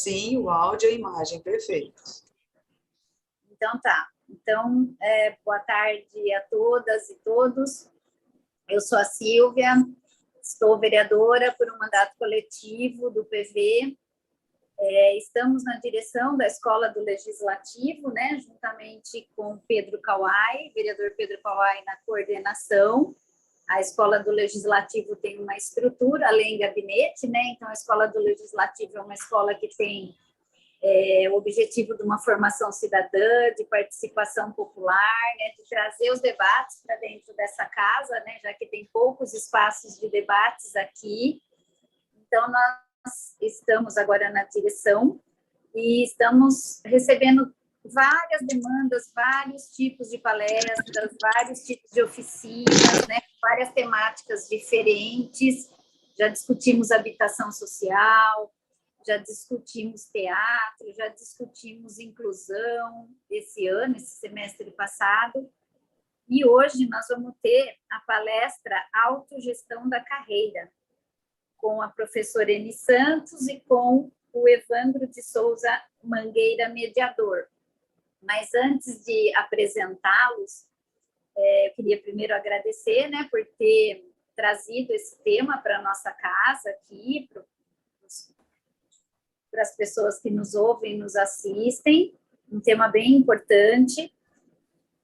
Sim, o áudio e a imagem, perfeito. Então tá. Então, boa tarde a todas e todos. Eu sou a Silvia, estou vereadora por um mandato coletivo do PV. Estamos na direção da Escola do Legislativo, né, juntamente com Pedro Kawai, vereador Pedro Kawai na coordenação. A Escola do Legislativo tem uma estrutura, além do gabinete, né? Então, a Escola do Legislativo é uma escola que tem o objetivo de uma formação cidadã, de participação popular, né? De trazer os debates para dentro dessa casa, né? Já que tem poucos espaços de debates aqui. Então, nós estamos agora na direção e estamos recebendo várias demandas, vários tipos de palestras, vários tipos de oficinas, né? Várias temáticas diferentes. Já discutimos habitação social, já discutimos teatro, já discutimos inclusão esse ano, esse semestre passado. E hoje nós vamos ter a palestra Autogestão da Carreira, com a professora Eni Santos e com o Evandro de Souza Mangueira, mediador. Mas antes de apresentá-los, eu queria primeiro agradecer, né, por ter trazido esse tema para a nossa casa aqui, para as pessoas que nos ouvem, nos assistem, um tema bem importante.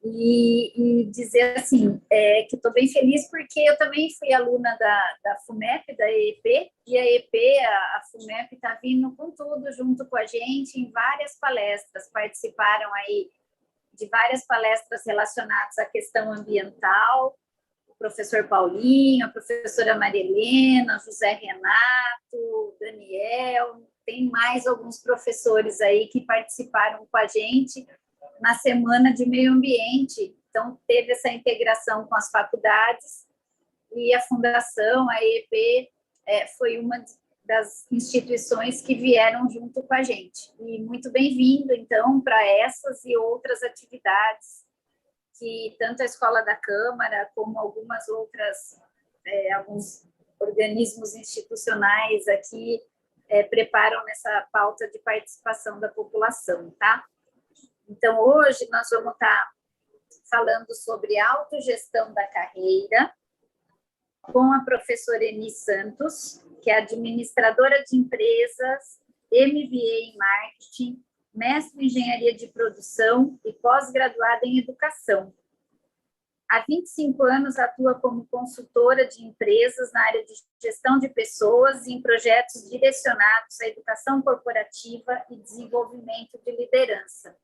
E dizer assim, que estou bem feliz porque eu também fui aluna da FUMEP, da EEP, e a EEP, a FUMEP está vindo com tudo junto com a gente em várias palestras, participaram aí de várias palestras relacionadas à questão ambiental, o professor Paulinho, a professora Maria Helena, José Renato, Daniel, tem mais alguns professores aí que participaram com a gente na Semana de Meio Ambiente. Então, teve essa integração com as faculdades e a Fundação, a EEP, foi uma das instituições que vieram junto com a gente. E muito bem-vindo, então, para essas e outras atividades que tanto a Escola da Câmara como algumas outras, alguns organismos institucionais aqui preparam nessa pauta de participação da população, tá? Então, hoje nós vamos estar falando sobre autogestão da carreira com a professora Eni Santos, que é administradora de empresas, MBA em marketing, mestre em engenharia de produção e pós-graduada em educação. Há 25 anos atua como consultora de empresas na área de gestão de pessoas e em projetos direcionados à educação corporativa e desenvolvimento de liderança.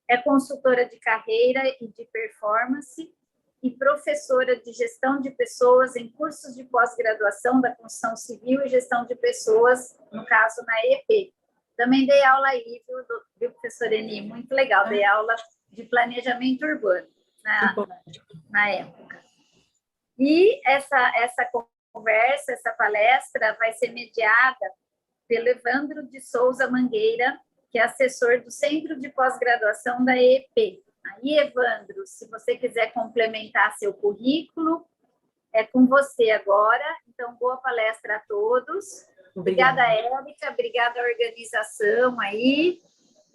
É consultora de carreira e de performance e professora de gestão de pessoas em cursos de pós-graduação da construção civil e gestão de pessoas, no caso, na EEP. Também dei aula aí, viu, professora Eni? Muito legal, dei aula de planejamento urbano na época. E essa conversa, essa palestra vai ser mediada pelo Evandro de Souza Mangueira, que é assessor do Centro de Pós-Graduação da EEP. Aí, Evandro, se você quiser complementar seu currículo, é com você agora. Então, boa palestra a todos. Obrigada, Érica, obrigada à organização aí.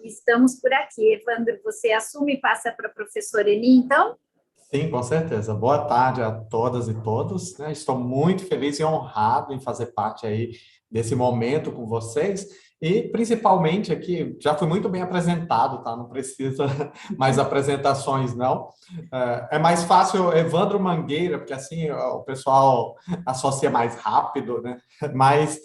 Estamos por aqui. Evandro, você assume e passa para a professora Eni, então? Sim, com certeza. Boa tarde a todas e todos, né? Estou muito feliz e honrado em fazer parte aí desse momento com vocês e principalmente aqui, já fui muito bem apresentado, tá? Não precisa mais apresentações, não. É mais fácil Evandro Mangueira, porque assim o pessoal associa mais rápido, né? Mas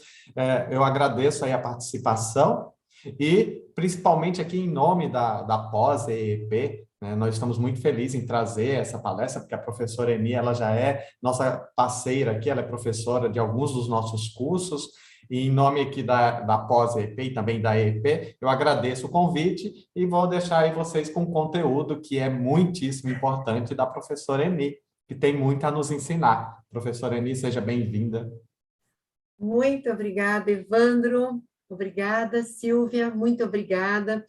eu agradeço aí a participação e principalmente aqui em nome da pós-EEP, né, nós estamos muito felizes em trazer essa palestra, porque a professora Eni, ela já é nossa parceira aqui, ela é professora de alguns dos nossos cursos, e em nome aqui da pós-EEP e também da EEP, eu agradeço o convite e vou deixar aí vocês com conteúdo que é muitíssimo importante da professora Eni, que tem muito a nos ensinar. Professora Eni, seja bem-vinda. Muito obrigada, Evandro. Obrigada, Silvia, muito obrigada.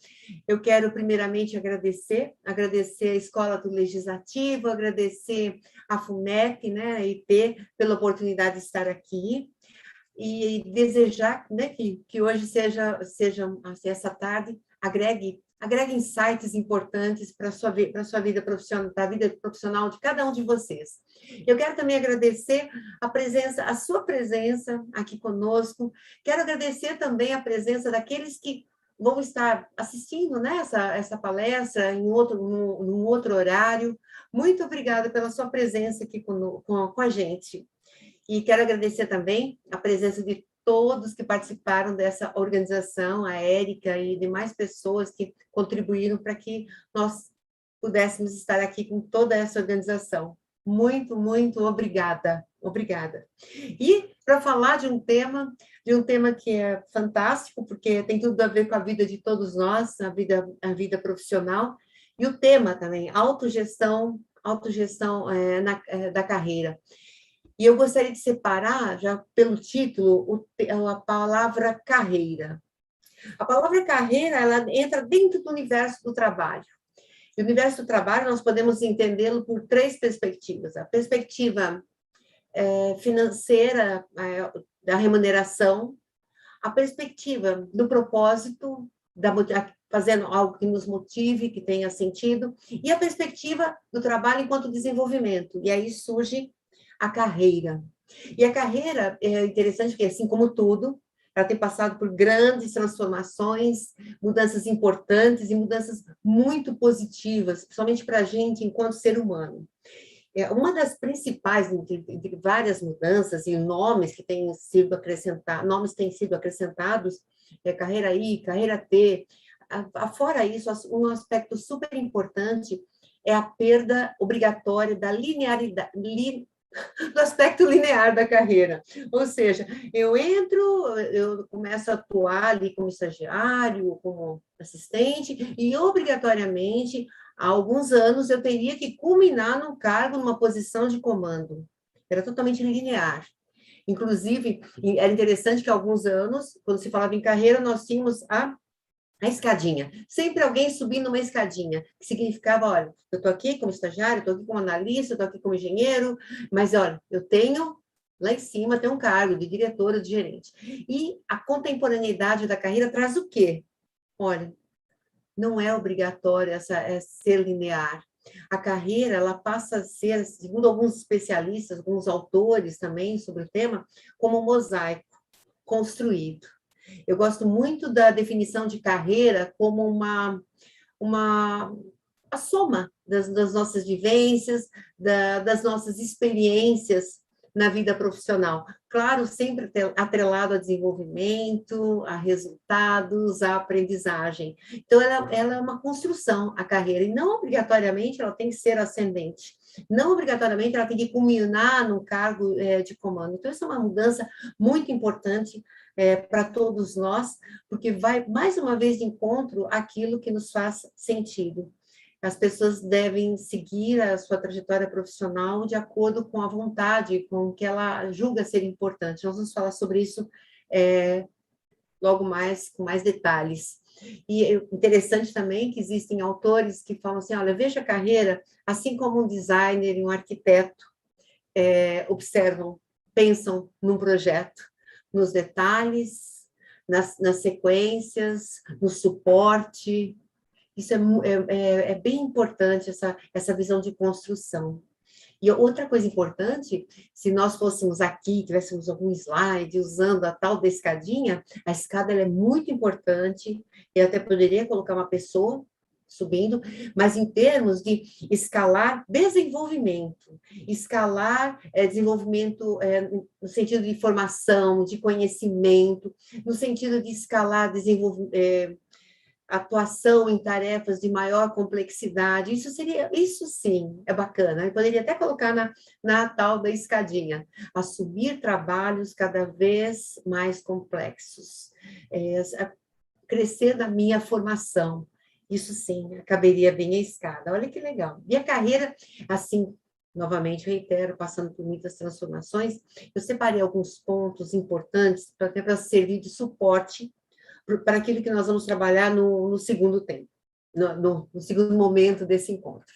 Eu quero primeiramente agradecer a Escola do Legislativo, agradecer a FUMEP, né, a IP, pela oportunidade de estar aqui. e desejar, né, que hoje seja assim, essa tarde, agregue insights importantes para a sua vida profissional, da vida profissional de cada um de vocês. Eu quero também agradecer a sua presença aqui conosco, quero agradecer também a presença daqueles que vão estar assistindo, né, essa palestra num outro horário. Muito obrigada pela sua presença aqui com a gente. E quero agradecer também a presença de todos que participaram dessa organização, a Érica e demais pessoas que contribuíram para que nós pudéssemos estar aqui com toda essa organização. Muito, muito obrigada. Obrigada. E para falar de um tema que é fantástico, porque tem tudo a ver com a vida de todos nós, a vida profissional, e o tema também, autogestão da carreira. E eu gostaria de separar, já pelo título, a palavra carreira. A palavra carreira, ela entra dentro do universo do trabalho. E o universo do trabalho, nós podemos entendê-lo por 3 perspectivas. A perspectiva financeira, da remuneração, a perspectiva do propósito, fazendo algo que nos motive, que tenha sentido, e a perspectiva do trabalho enquanto desenvolvimento. E aí surge a carreira. E a carreira é interessante porque, assim como tudo, ela tem passado por grandes transformações, mudanças importantes e mudanças muito positivas, principalmente para a gente enquanto ser humano. Uma das principais, entre várias mudanças e nomes que têm sido acrescentados, carreira I, carreira T. Fora isso, um aspecto super importante é a perda obrigatória da linearidade, do aspecto linear da carreira. Ou seja, eu começo a atuar ali como estagiário, como assistente, e obrigatoriamente, há alguns anos, eu teria que culminar num cargo, numa posição de comando. Era totalmente linear. Inclusive, era interessante que há alguns anos, quando se falava em carreira, nós tínhamos a escadinha. Sempre alguém subindo uma escadinha, que significava, olha, eu estou aqui como estagiário, estou aqui como analista, estou aqui como engenheiro, mas, olha, eu tenho, lá em cima, tem um cargo de diretora, de gerente. E a contemporaneidade da carreira traz o quê? Olha, não é obrigatório ser linear. A carreira, ela passa a ser, segundo alguns especialistas, alguns autores também sobre o tema, como um mosaico construído. Eu gosto muito da definição de carreira como a soma das nossas vivências, das nossas experiências na vida profissional. Claro, sempre atrelado a desenvolvimento, a resultados, a aprendizagem. Então, ela é uma construção, a carreira, e não obrigatoriamente ela tem que ser ascendente. Não obrigatoriamente ela tem que culminar num cargo de comando. Então, isso é uma mudança muito importante para todos nós, porque vai, mais uma vez, de encontro àquilo que nos faz sentido. As pessoas devem seguir a sua trajetória profissional de acordo com a vontade, com o que ela julga ser importante. Nós vamos falar sobre isso logo mais, com mais detalhes. E é interessante também que existem autores que falam assim, olha, veja a carreira, assim como um designer e um arquiteto observam, pensam num projeto, nos detalhes, nas sequências, no suporte. Isso é bem importante, essa visão de construção. E outra coisa importante, se nós fôssemos aqui, tivéssemos algum slide usando a tal da escadinha, a escada ela é muito importante, eu até poderia colocar uma pessoa subindo, mas em termos de escalar desenvolvimento, desenvolvimento no sentido de formação, de conhecimento, no sentido de escalar atuação em tarefas de maior complexidade, isso sim, é bacana. Eu poderia até colocar na tal da escadinha, a subir trabalhos cada vez mais complexos, crescer da minha formação. Isso sim, caberia bem a escada. Olha que legal. E a carreira, assim, novamente, reitero, passando por muitas transformações, eu separei alguns pontos importantes para servir de suporte para aquilo que nós vamos trabalhar no segundo tempo, no segundo momento desse encontro.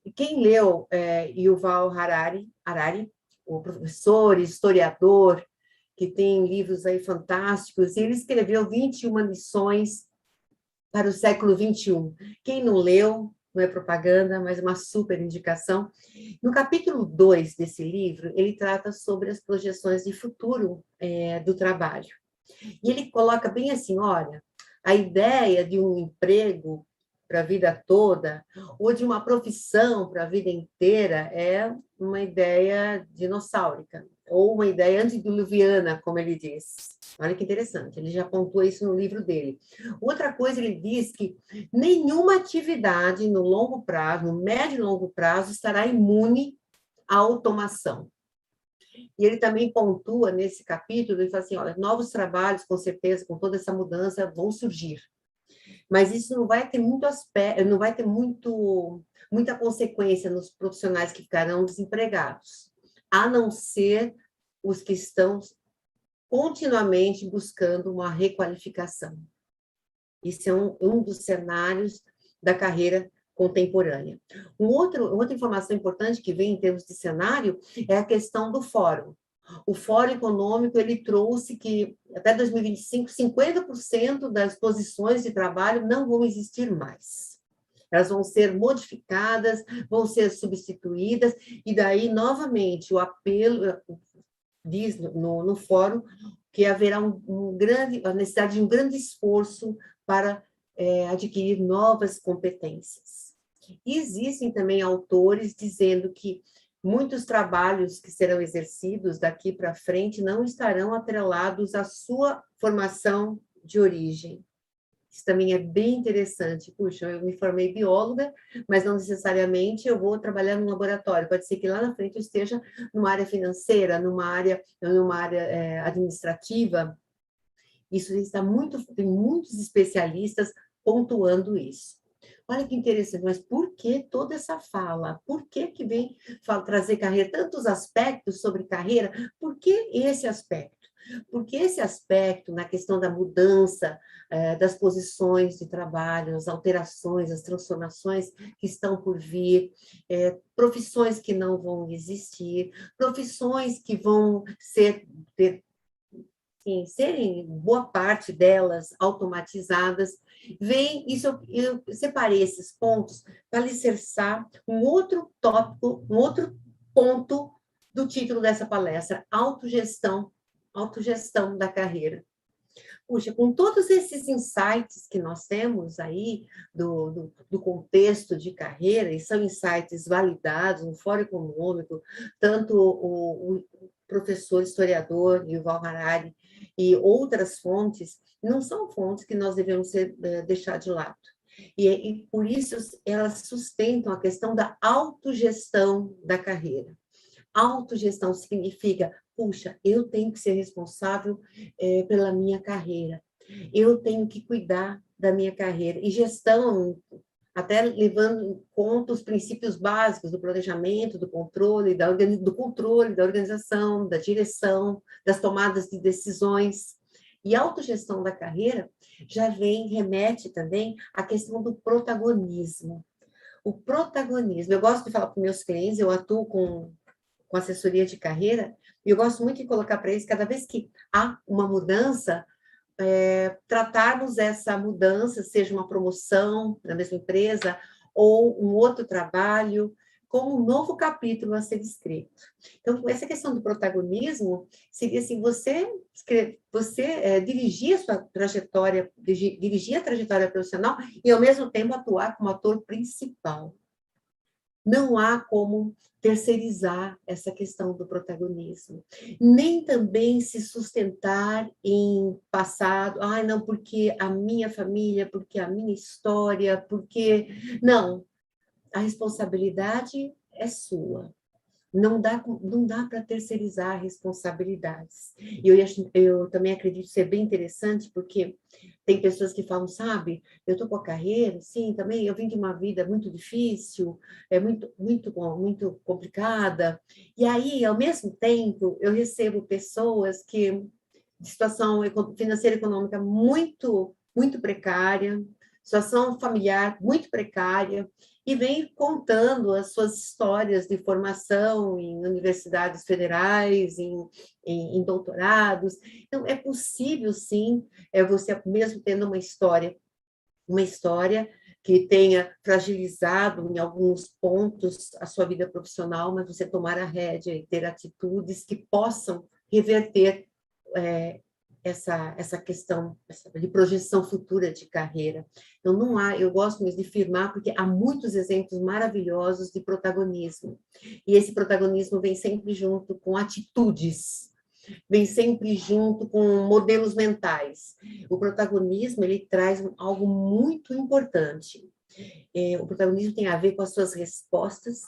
E quem leu Yuval Harari, o professor, historiador, que tem livros aí fantásticos, e ele escreveu 21 lições para o século XXI. Quem não leu, não é propaganda, mas uma super indicação. No capítulo 2 desse livro, ele trata sobre as projeções de futuro do trabalho. E ele coloca bem assim, olha, a ideia de um emprego para a vida toda, ou de uma profissão para a vida inteira, é uma ideia dinossáurica, ou uma ideia antediluviana, como ele diz. Olha que interessante, ele já pontua isso no livro dele. Outra coisa, ele diz que nenhuma atividade no longo prazo, no médio e longo prazo, estará imune à automação. E ele também pontua nesse capítulo, ele fala assim, olha, novos trabalhos, com certeza, com toda essa mudança, vão surgir. Mas isso não vai ter muito aspecto, não vai ter muita consequência nos profissionais que ficarão desempregados, a não ser os que estão continuamente buscando uma requalificação. Isso é um dos cenários da carreira contemporânea. Outra informação importante que vem em termos de cenário é a questão do fórum. O Fórum Econômico, ele trouxe que até 2025, 50% das posições de trabalho não vão existir mais. Elas vão ser modificadas, vão ser substituídas, e daí, novamente, o apelo diz no fórum que haverá a necessidade de um grande esforço para adquirir novas competências. E existem também autores dizendo que muitos trabalhos que serão exercidos daqui para frente não estarão atrelados à sua formação de origem. Isso também é bem interessante. Puxa, eu me formei bióloga, mas não necessariamente eu vou trabalhar no laboratório. Pode ser que lá na frente eu esteja numa área financeira, numa área administrativa. Isso está tem muitos especialistas pontuando isso. Olha que interessante, mas por que toda essa fala? Por que vem trazer carreira? Tantos aspectos sobre carreira, por que esse aspecto? Porque esse aspecto, na questão da mudança das posições de trabalho, as alterações, as transformações que estão por vir, profissões que não vão existir, profissões que vão serem boa parte delas automatizadas, eu separei esses pontos para alicerçar um outro tópico, um outro ponto do título dessa palestra, autogestão da carreira. Puxa, com todos esses insights que nós temos aí do contexto de carreira, e são insights validados no Fórum Econômico, tanto o professor historiador Yuval Harari e outras fontes, não são fontes que nós devemos deixar de lado. E por isso elas sustentam a questão da autogestão da carreira. Autogestão significa, puxa, eu tenho que ser responsável pela minha carreira, eu tenho que cuidar da minha carreira. E gestão, até levando em conta os princípios básicos do planejamento, do controle, da organização, da direção, das tomadas de decisões. E a autogestão da carreira remete também à questão do protagonismo. O protagonismo, eu gosto de falar para os meus clientes, eu atuo com assessoria de carreira, e eu gosto muito de colocar para eles, cada vez que há uma mudança, tratarmos essa mudança, seja uma promoção na mesma empresa, ou um outro trabalho, como um novo capítulo a ser escrito. Então, essa questão do protagonismo seria assim, você dirigir a sua trajetória, dirigir a trajetória profissional e, ao mesmo tempo, atuar como ator principal. Não há como terceirizar essa questão do protagonismo, nem também se sustentar em passado, não, porque a minha família, porque a minha história, porque... Não, a responsabilidade é sua. Não dá para terceirizar responsabilidades. E eu também acredito ser bem interessante, porque tem pessoas que falam, sabe, eu estou com a carreira, sim, também eu vim de uma vida muito difícil, muito complicada, e aí, ao mesmo tempo, eu recebo pessoas de situação financeira e econômica muito, muito precária, situação familiar muito precária, e vem contando as suas histórias de formação em universidades federais, em doutorados. Então, é possível, sim, você mesmo tendo uma história que tenha fragilizado em alguns pontos a sua vida profissional, mas você tomar a rédea e ter atitudes que possam reverter essa questão de projeção futura de carreira. Então, não há, eu gosto mesmo de firmar, porque há muitos exemplos maravilhosos de protagonismo, e esse protagonismo vem sempre junto com atitudes, vem sempre junto com modelos mentais. O protagonismo, ele traz algo muito importante. O protagonismo tem a ver com as suas respostas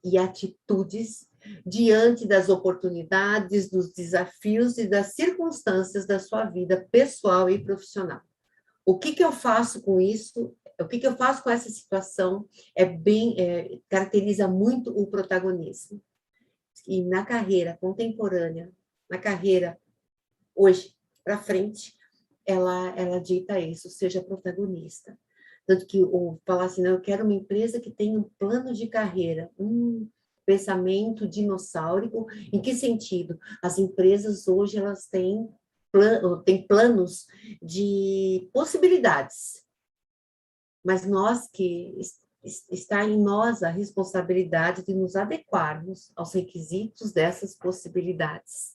e atitudes diante das oportunidades, dos desafios e das circunstâncias da sua vida pessoal e profissional. O que eu faço com isso? O que eu faço com essa situação caracteriza muito o protagonismo. E na carreira contemporânea, na carreira hoje para frente, ela dita isso, seja protagonista. Tanto que falar assim, não, eu quero uma empresa que tenha um plano de carreira, pensamento dinossáurico. Em que sentido? As empresas hoje elas têm planos de possibilidades, mas está em nós a responsabilidade de nos adequarmos aos requisitos dessas possibilidades.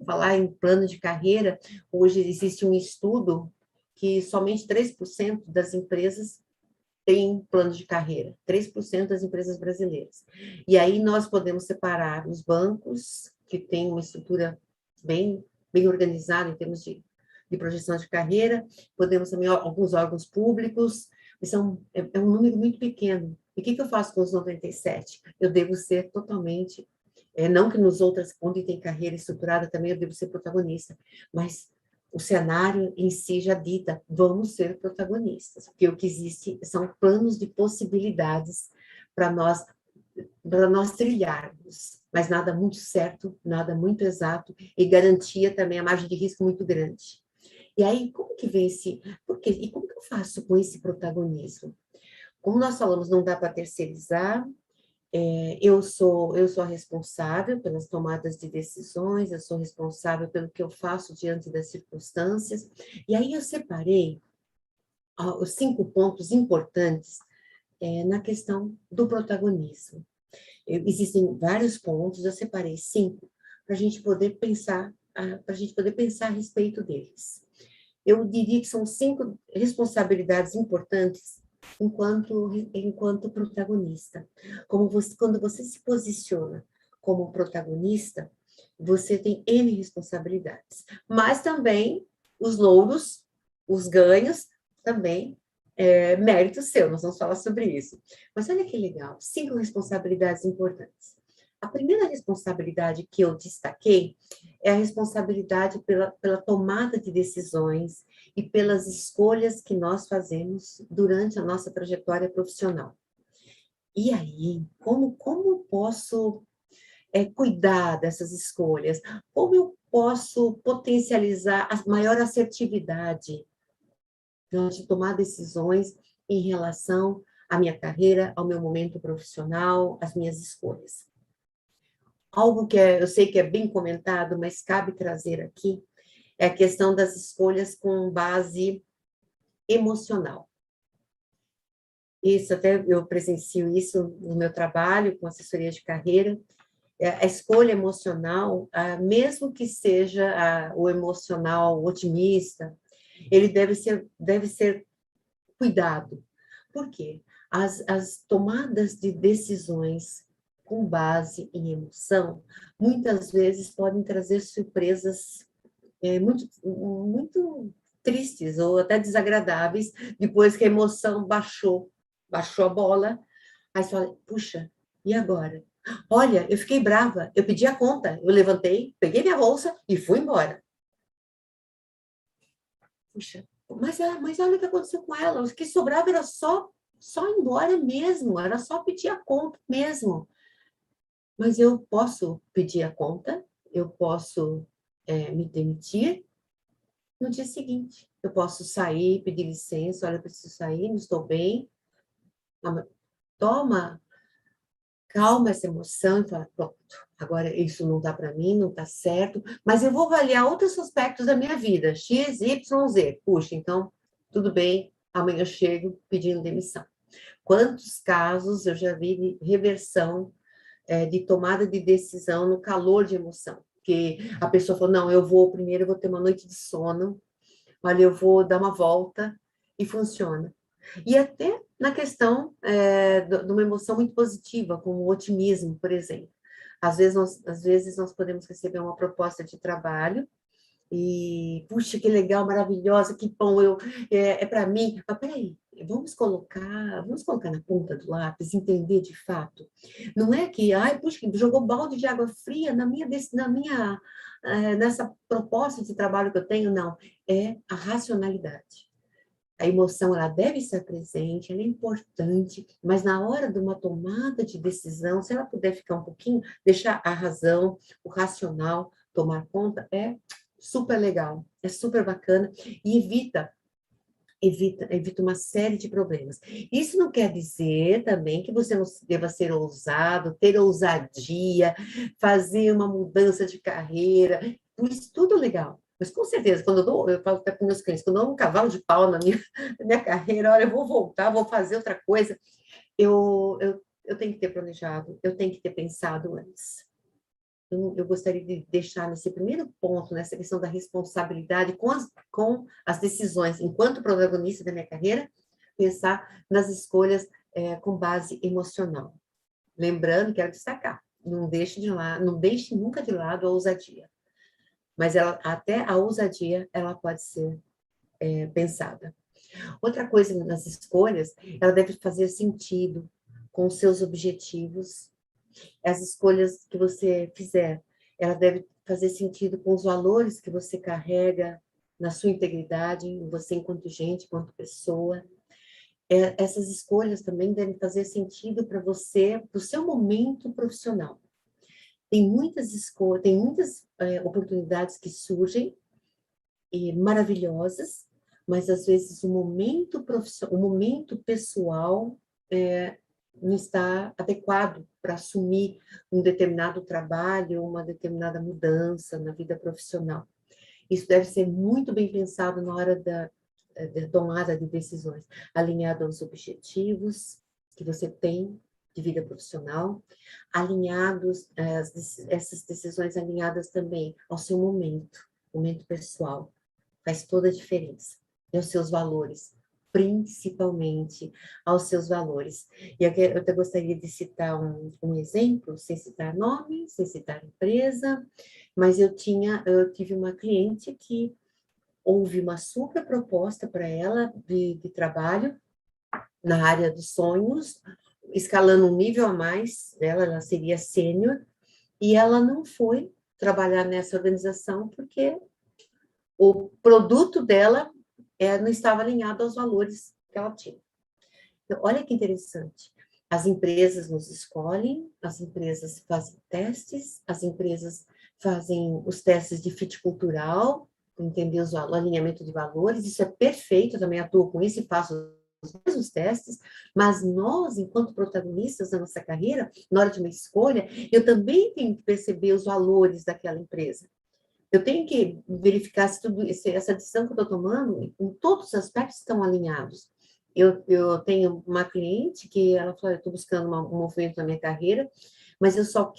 Falar em plano de carreira, hoje existe um estudo que somente 3% das empresas têm plano de carreira, 3% das empresas brasileiras. E aí nós podemos separar os bancos, que têm uma estrutura bem organizada em termos de projeção de carreira, podemos também alguns órgãos públicos, é um número muito pequeno. E o que eu faço com os 97? Eu devo ser totalmente, não que nos outras, onde tem carreira estruturada, também eu devo ser protagonista, mas o cenário em si já dita, vamos ser protagonistas, porque o que existe são planos de possibilidades para nós trilharmos, mas nada muito certo, nada muito exato, e garantia também a margem de risco muito grande. E aí, como que vem e como que eu faço com esse protagonismo? Como nós falamos, não dá para terceirizar, eu sou a responsável pelas tomadas de decisões, eu sou responsável pelo que eu faço diante das circunstâncias, e aí eu separei os 5 pontos importantes na questão do protagonismo. Existem vários pontos, eu separei 5 para a gente poder pensar a respeito deles. Eu diria que são 5 responsabilidades importantes enquanto protagonista. Quando você se posiciona como protagonista, você tem N responsabilidades, mas também os louros, os ganhos, também mérito seu, nós vamos falar sobre isso. Mas olha que legal, 5 responsabilidades importantes. A primeira responsabilidade que eu destaquei é a responsabilidade pela tomada de decisões e pelas escolhas que nós fazemos durante a nossa trajetória profissional. E aí, como posso cuidar dessas escolhas? Como eu posso potencializar a maior assertividade de tomar decisões em relação à minha carreira, ao meu momento profissional, às minhas escolhas? Algo que eu sei que é bem comentado, mas cabe trazer aqui, é a questão das escolhas com base emocional. Isso, até eu presencio isso no meu trabalho com assessoria de carreira. A escolha emocional, mesmo que seja o emocional otimista, ele deve ser cuidado. Por quê? As tomadas de decisões com base em emoção, muitas vezes podem trazer surpresas muito tristes ou até desagradáveis, depois que a emoção baixou a bola, aí você fala, puxa, e agora? Olha, eu fiquei brava, eu pedi a conta, eu levantei, peguei minha bolsa e fui embora. Puxa, mas olha o que aconteceu com ela, o que sobrava era só ir embora mesmo, era só pedir a conta mesmo. Mas eu posso pedir a conta, eu posso me demitir no dia seguinte. Eu posso sair, pedir licença, olha, eu preciso sair, não estou bem. calma essa emoção e fala, pronto, agora isso não dá para mim, não está certo, mas eu vou avaliar outros aspectos da minha vida, X, Y, Z. Puxa, então, tudo bem, amanhã eu chego pedindo demissão. Quantos casos eu já vi de reversão, de tomada de decisão no calor de emoção? Que a pessoa falou, não, primeiro eu vou ter uma noite de sono, olha, eu vou dar uma volta, e funciona. E até na questão de uma emoção muito positiva, como o otimismo, por exemplo. Às vezes nós podemos receber uma proposta de trabalho e, puxa, que legal, maravilhosa, que bom, é para mim. Mas peraí, vamos colocar na ponta do lápis, entender de fato. Não é que, puxa, jogou balde de água fria nessa proposta de trabalho que eu tenho, não. É a racionalidade. A emoção, ela deve estar presente, ela é importante, mas na hora de uma tomada de decisão, se ela puder ficar um pouquinho, deixar a razão, o racional tomar conta, é super legal, é super bacana e evita uma série de problemas. Isso não quer dizer também que você não deva ser ousado, ter ousadia, fazer uma mudança de carreira, isso tudo legal. Mas, com certeza, eu falo até para meus clientes, quando eu dou um cavalo de pau na minha carreira, olha, eu vou voltar, vou fazer outra coisa, eu tenho que ter planejado, eu tenho que ter pensado antes. Eu gostaria de deixar nesse primeiro ponto, nessa questão da responsabilidade com as decisões, enquanto protagonista da minha carreira, pensar nas escolhas com base emocional. Lembrando, quero destacar, não deixe nunca de lado a ousadia. Mas até a ousadia, ela pode ser pensada. Outra coisa nas escolhas, ela deve fazer sentido com os seus objetivos. As escolhas que você fizer, ela deve fazer sentido com os valores que você carrega na sua integridade, em você enquanto gente, enquanto pessoa. Essas escolhas também devem fazer sentido para você, para o seu momento profissional. Tem muitas oportunidades que surgem, maravilhosas, mas às vezes o momento pessoal não está adequado para assumir um determinado trabalho, uma determinada mudança na vida profissional. Isso deve ser muito bem pensado na hora da tomada de decisões, alinhado aos objetivos que você tem de vida profissional, essas decisões alinhadas também ao seu momento pessoal, faz toda a diferença, e aos seus valores, principalmente aos seus valores. E aqui eu até gostaria de citar um exemplo, sem citar nome, sem citar empresa, mas eu tive uma cliente que houve uma super proposta para ela de trabalho na área dos sonhos, escalando um nível a mais dela, ela seria sênior, e ela não foi trabalhar nessa organização porque o produto dela não estava alinhado aos valores que ela tinha. Então, olha que interessante. As empresas nos escolhem, as empresas fazem testes, as empresas fazem os testes de fit cultural, entender o alinhamento de valores, isso é perfeito, eu também atuo com isso e faço os mesmos testes, mas nós, enquanto protagonistas da nossa carreira, na hora de uma escolha, eu também tenho que perceber os valores daquela empresa. Eu tenho que verificar se essa decisão que eu estou tomando, em todos os aspectos, estão alinhados. Eu tenho uma cliente que ela falou, eu estou buscando um movimento na minha carreira, mas eu só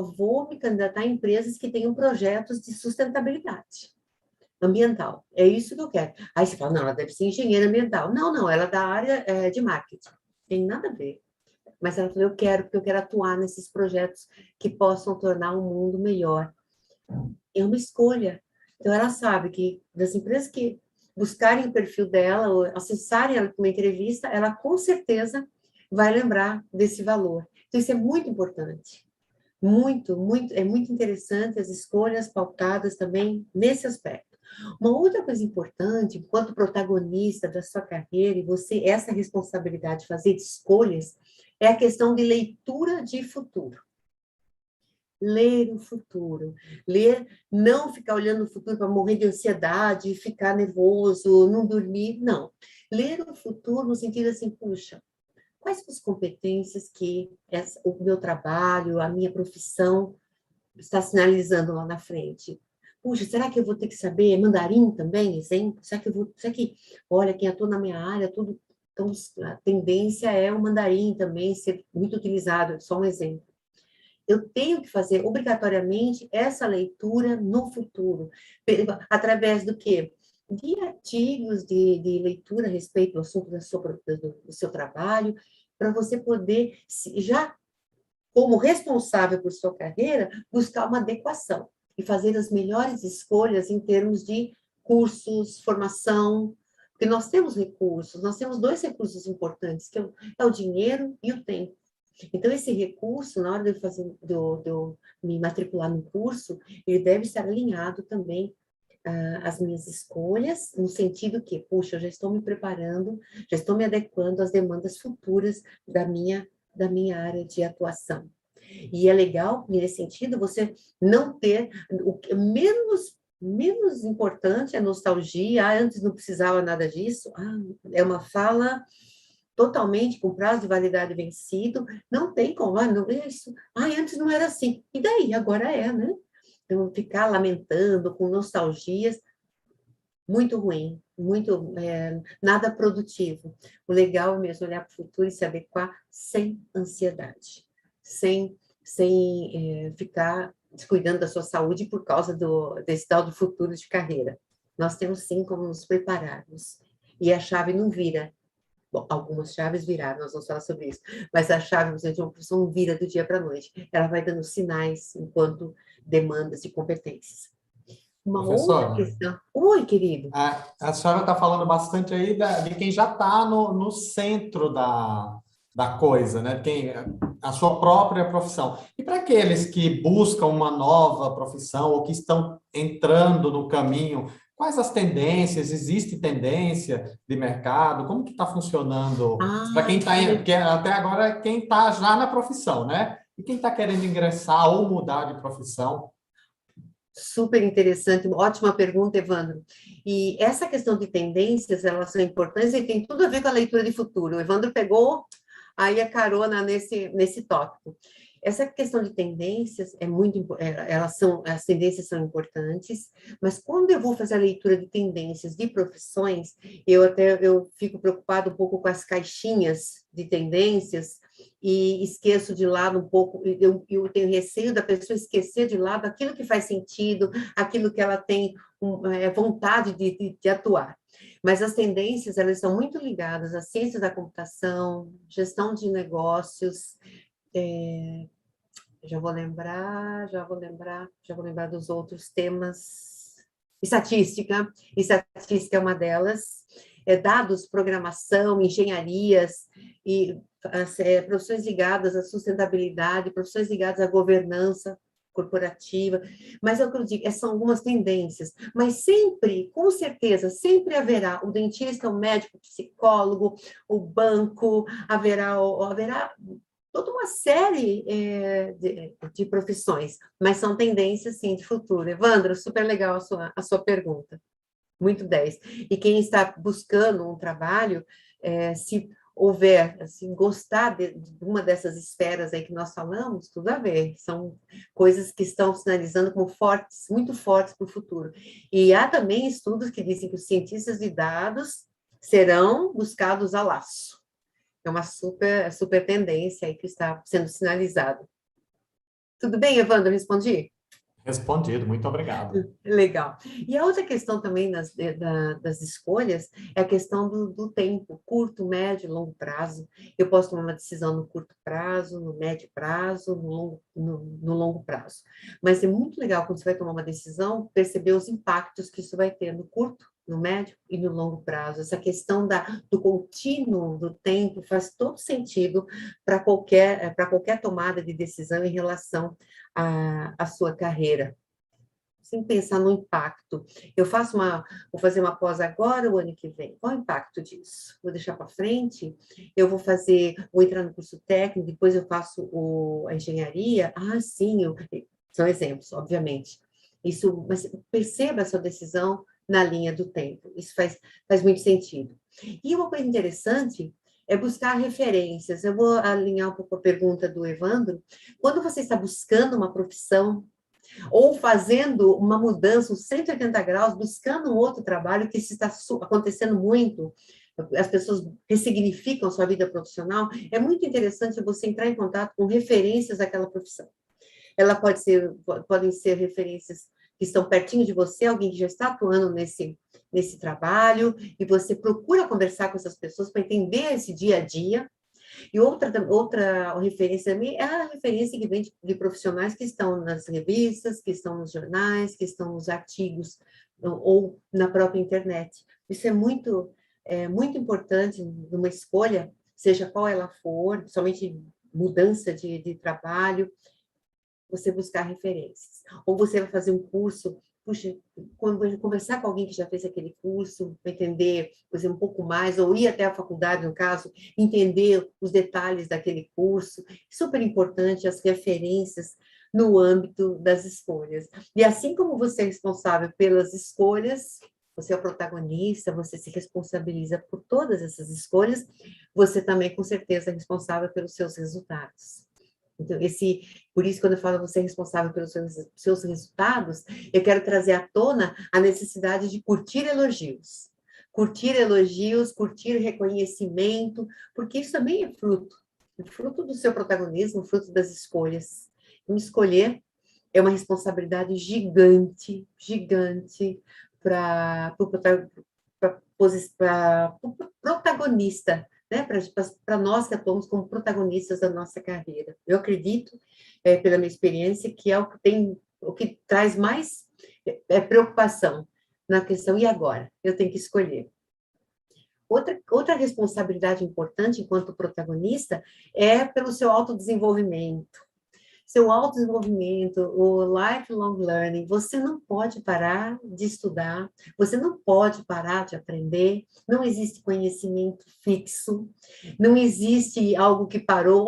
vou me candidatar a empresas que tenham projetos de sustentabilidade ambiental. É isso que eu quero. Aí você fala, não, ela deve ser engenheira ambiental. Não, ela é da área de marketing. Tem nada a ver. Mas ela falou, porque eu quero atuar nesses projetos que possam tornar o mundo melhor. É uma escolha. Então, ela sabe que das empresas que buscarem o perfil dela, ou acessarem ela para uma entrevista, ela com certeza vai lembrar desse valor. Então, isso é muito importante. É muito interessante as escolhas pautadas também nesse aspecto. Uma outra coisa importante, enquanto protagonista da sua carreira, e você, essa responsabilidade de fazer escolhas, é a questão de leitura de futuro. Ler o futuro. Não ficar olhando o futuro para morrer de ansiedade, ficar nervoso, não dormir, não. Ler o futuro no sentido assim, puxa, quais são as competências que o meu trabalho, a minha profissão está sinalizando lá na frente? Puxa, será que eu vou ter que saber mandarim também, exemplo? Será que, olha, quem atua na minha área, tudo, então a tendência é o mandarim também ser muito utilizado, só um exemplo. Eu tenho que fazer obrigatoriamente essa leitura no futuro, através do quê? De artigos de leitura a respeito do assunto do seu trabalho, para você poder, já como responsável por sua carreira, buscar uma adequação e fazer as melhores escolhas em termos de cursos, formação, porque nós temos recursos, nós temos 2 recursos importantes, que é o dinheiro e o tempo. Então, esse recurso, na hora de eu me matricular no curso, ele deve estar alinhado também às minhas escolhas, no sentido que, puxa, eu já estou me preparando, já estou me adequando às demandas futuras da minha área de atuação. E é legal, nesse sentido, você não ter o que menos importante é a nostalgia, antes não precisava nada disso, é uma fala totalmente com prazo de validade vencido, não tem como, não é isso, antes não era assim, e daí? Agora é, né? Então, ficar lamentando, com nostalgias, muito ruim, muito, nada produtivo. O legal é mesmo olhar para o futuro e se adequar sem ansiedade, sem ficar descuidando da sua saúde por causa desse tal do futuro de carreira. Nós temos sim como nos prepararmos. E a chave não vira. Bom, algumas chaves viraram, nós vamos falar sobre isso, mas a chave, por exemplo, de uma profissão não vira do dia para a noite. Ela vai dando sinais enquanto demandas de competências. Uma outra Professora, questão. Oi, querido. a senhora está falando bastante aí de quem já está no centro da coisa, né? A sua própria profissão. E para aqueles que buscam uma nova profissão ou que estão entrando no caminho, quais as tendências? Existe tendência de mercado? Como que está funcionando? Para quem está, porque até agora é quem está já na profissão, né? E quem está querendo ingressar ou mudar de profissão? Super interessante, ótima pergunta, Evandro. E essa questão de tendências, elas são importantes e tem tudo a ver com a leitura de futuro. O Evandro pegou aí a carona nesse tópico. Essa questão de tendências é muito, as tendências são importantes, mas quando eu vou fazer a leitura de tendências de profissões, eu fico preocupado um pouco com as caixinhas de tendências e esqueço de lado um pouco, eu tenho receio da pessoa esquecer de lado aquilo que faz sentido, aquilo que ela tem vontade de atuar. Mas as tendências, elas são muito ligadas à ciência da computação, gestão de negócios, já vou lembrar dos outros temas. Estatística é uma delas. Dados, programação, engenharias e profissões ligadas à sustentabilidade, profissões ligadas à governança corporativa, mas é o que eu digo, são algumas tendências, mas sempre, com certeza, sempre haverá o dentista, o médico, o psicólogo, o banco, haverá toda uma série de profissões, mas são tendências, sim, de futuro. Evandro, super legal a sua pergunta. Muito 10. E quem está buscando um trabalho, se houver, assim, gostar de uma dessas esferas aí que nós falamos, tudo a ver. São coisas que estão sinalizando como fortes, muito fortes para o futuro. E há também estudos que dizem que os cientistas de dados serão buscados a laço. É uma super tendência aí que está sendo sinalizada. Tudo bem, Evandro? Respondi? Respondido, muito obrigado. Legal. E a outra questão também das escolhas é a questão do tempo, curto, médio, longo prazo. Eu posso tomar uma decisão no curto prazo, no médio prazo, no longo prazo. Mas é muito legal, quando você vai tomar uma decisão, perceber os impactos que isso vai ter no curto, no médio e no longo prazo. Essa questão do contínuo do tempo faz todo sentido para qualquer tomada de decisão em relação à sua carreira. Sem pensar no impacto. Vou fazer uma pós agora, o ano que vem. Qual o impacto disso? Vou deixar para frente? Vou entrar no curso técnico, depois eu faço a engenharia? Sim, são exemplos, obviamente. Mas perceba a sua decisão na linha do tempo. Isso faz muito sentido. E uma coisa interessante é buscar referências. Eu vou alinhar um pouco a pergunta do Evandro. Quando você está buscando uma profissão, ou fazendo uma mudança, uns 180 graus, buscando um outro trabalho, que isso está acontecendo muito, as pessoas ressignificam sua vida profissional, é muito interessante você entrar em contato com referências daquela profissão. Podem ser referências que estão pertinho de você, alguém que já está atuando nesse trabalho, e você procura conversar com essas pessoas para entender esse dia a dia. E outra referência também é a referência que vem de profissionais que estão nas revistas, que estão nos jornais, que estão nos artigos, ou na própria internet. Isso é muito importante numa escolha, seja qual ela for, somente mudança de trabalho, você buscar referências. Ou você vai fazer um curso, puxa, conversar com alguém que já fez aquele curso, para entender, por exemplo, um pouco mais, ou ir até a faculdade, no caso, entender os detalhes daquele curso. Super importante as referências no âmbito das escolhas. E assim como você é responsável pelas escolhas, você é o protagonista, você se responsabiliza por todas essas escolhas, você também, com certeza, é responsável pelos seus resultados. Então, por isso, quando eu falo você é responsável pelos seus resultados, eu quero trazer à tona a necessidade de curtir elogios. Curtir elogios, curtir reconhecimento, porque isso também é fruto do seu protagonismo, fruto das escolhas. Então, escolher é uma responsabilidade gigante, gigante para o protagonista, né? Para nós que atuamos como protagonistas da nossa carreira. Eu acredito, pela minha experiência, que é o que traz mais preocupação na questão, e agora? Eu tenho que escolher. Outra responsabilidade importante enquanto protagonista é pelo seu autodesenvolvimento. Seu autodesenvolvimento, o lifelong learning, você não pode parar de estudar, você não pode parar de aprender, não existe conhecimento fixo, não existe algo que parou,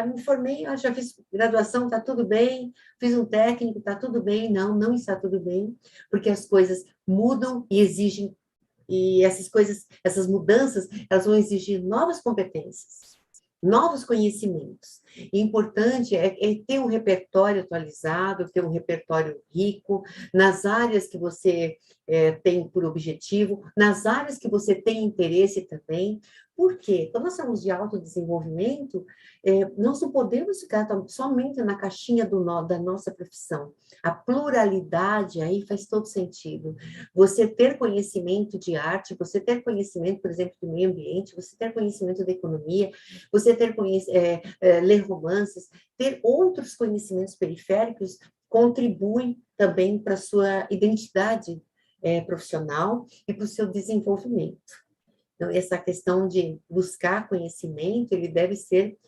me formei, já fiz graduação, está tudo bem, fiz um técnico, está tudo bem, não está tudo bem, porque as coisas mudam e exigem, e essas mudanças, elas vão exigir novas competências, novos conhecimentos. E importante é ter um repertório atualizado, ter um repertório rico, nas áreas que você tem por objetivo, nas áreas que você tem interesse também. Por quê? Quando nós falamos de autodesenvolvimento, nós não podemos ficar somente na caixinha da nossa profissão. A pluralidade aí faz todo sentido. Você ter conhecimento de arte, você ter conhecimento, por exemplo, do meio ambiente, você ter conhecimento da economia, você ter ler romances, ter outros conhecimentos periféricos contribuem também para a sua identidade profissional e para o seu desenvolvimento. Então, essa questão de buscar conhecimento, ele deve ser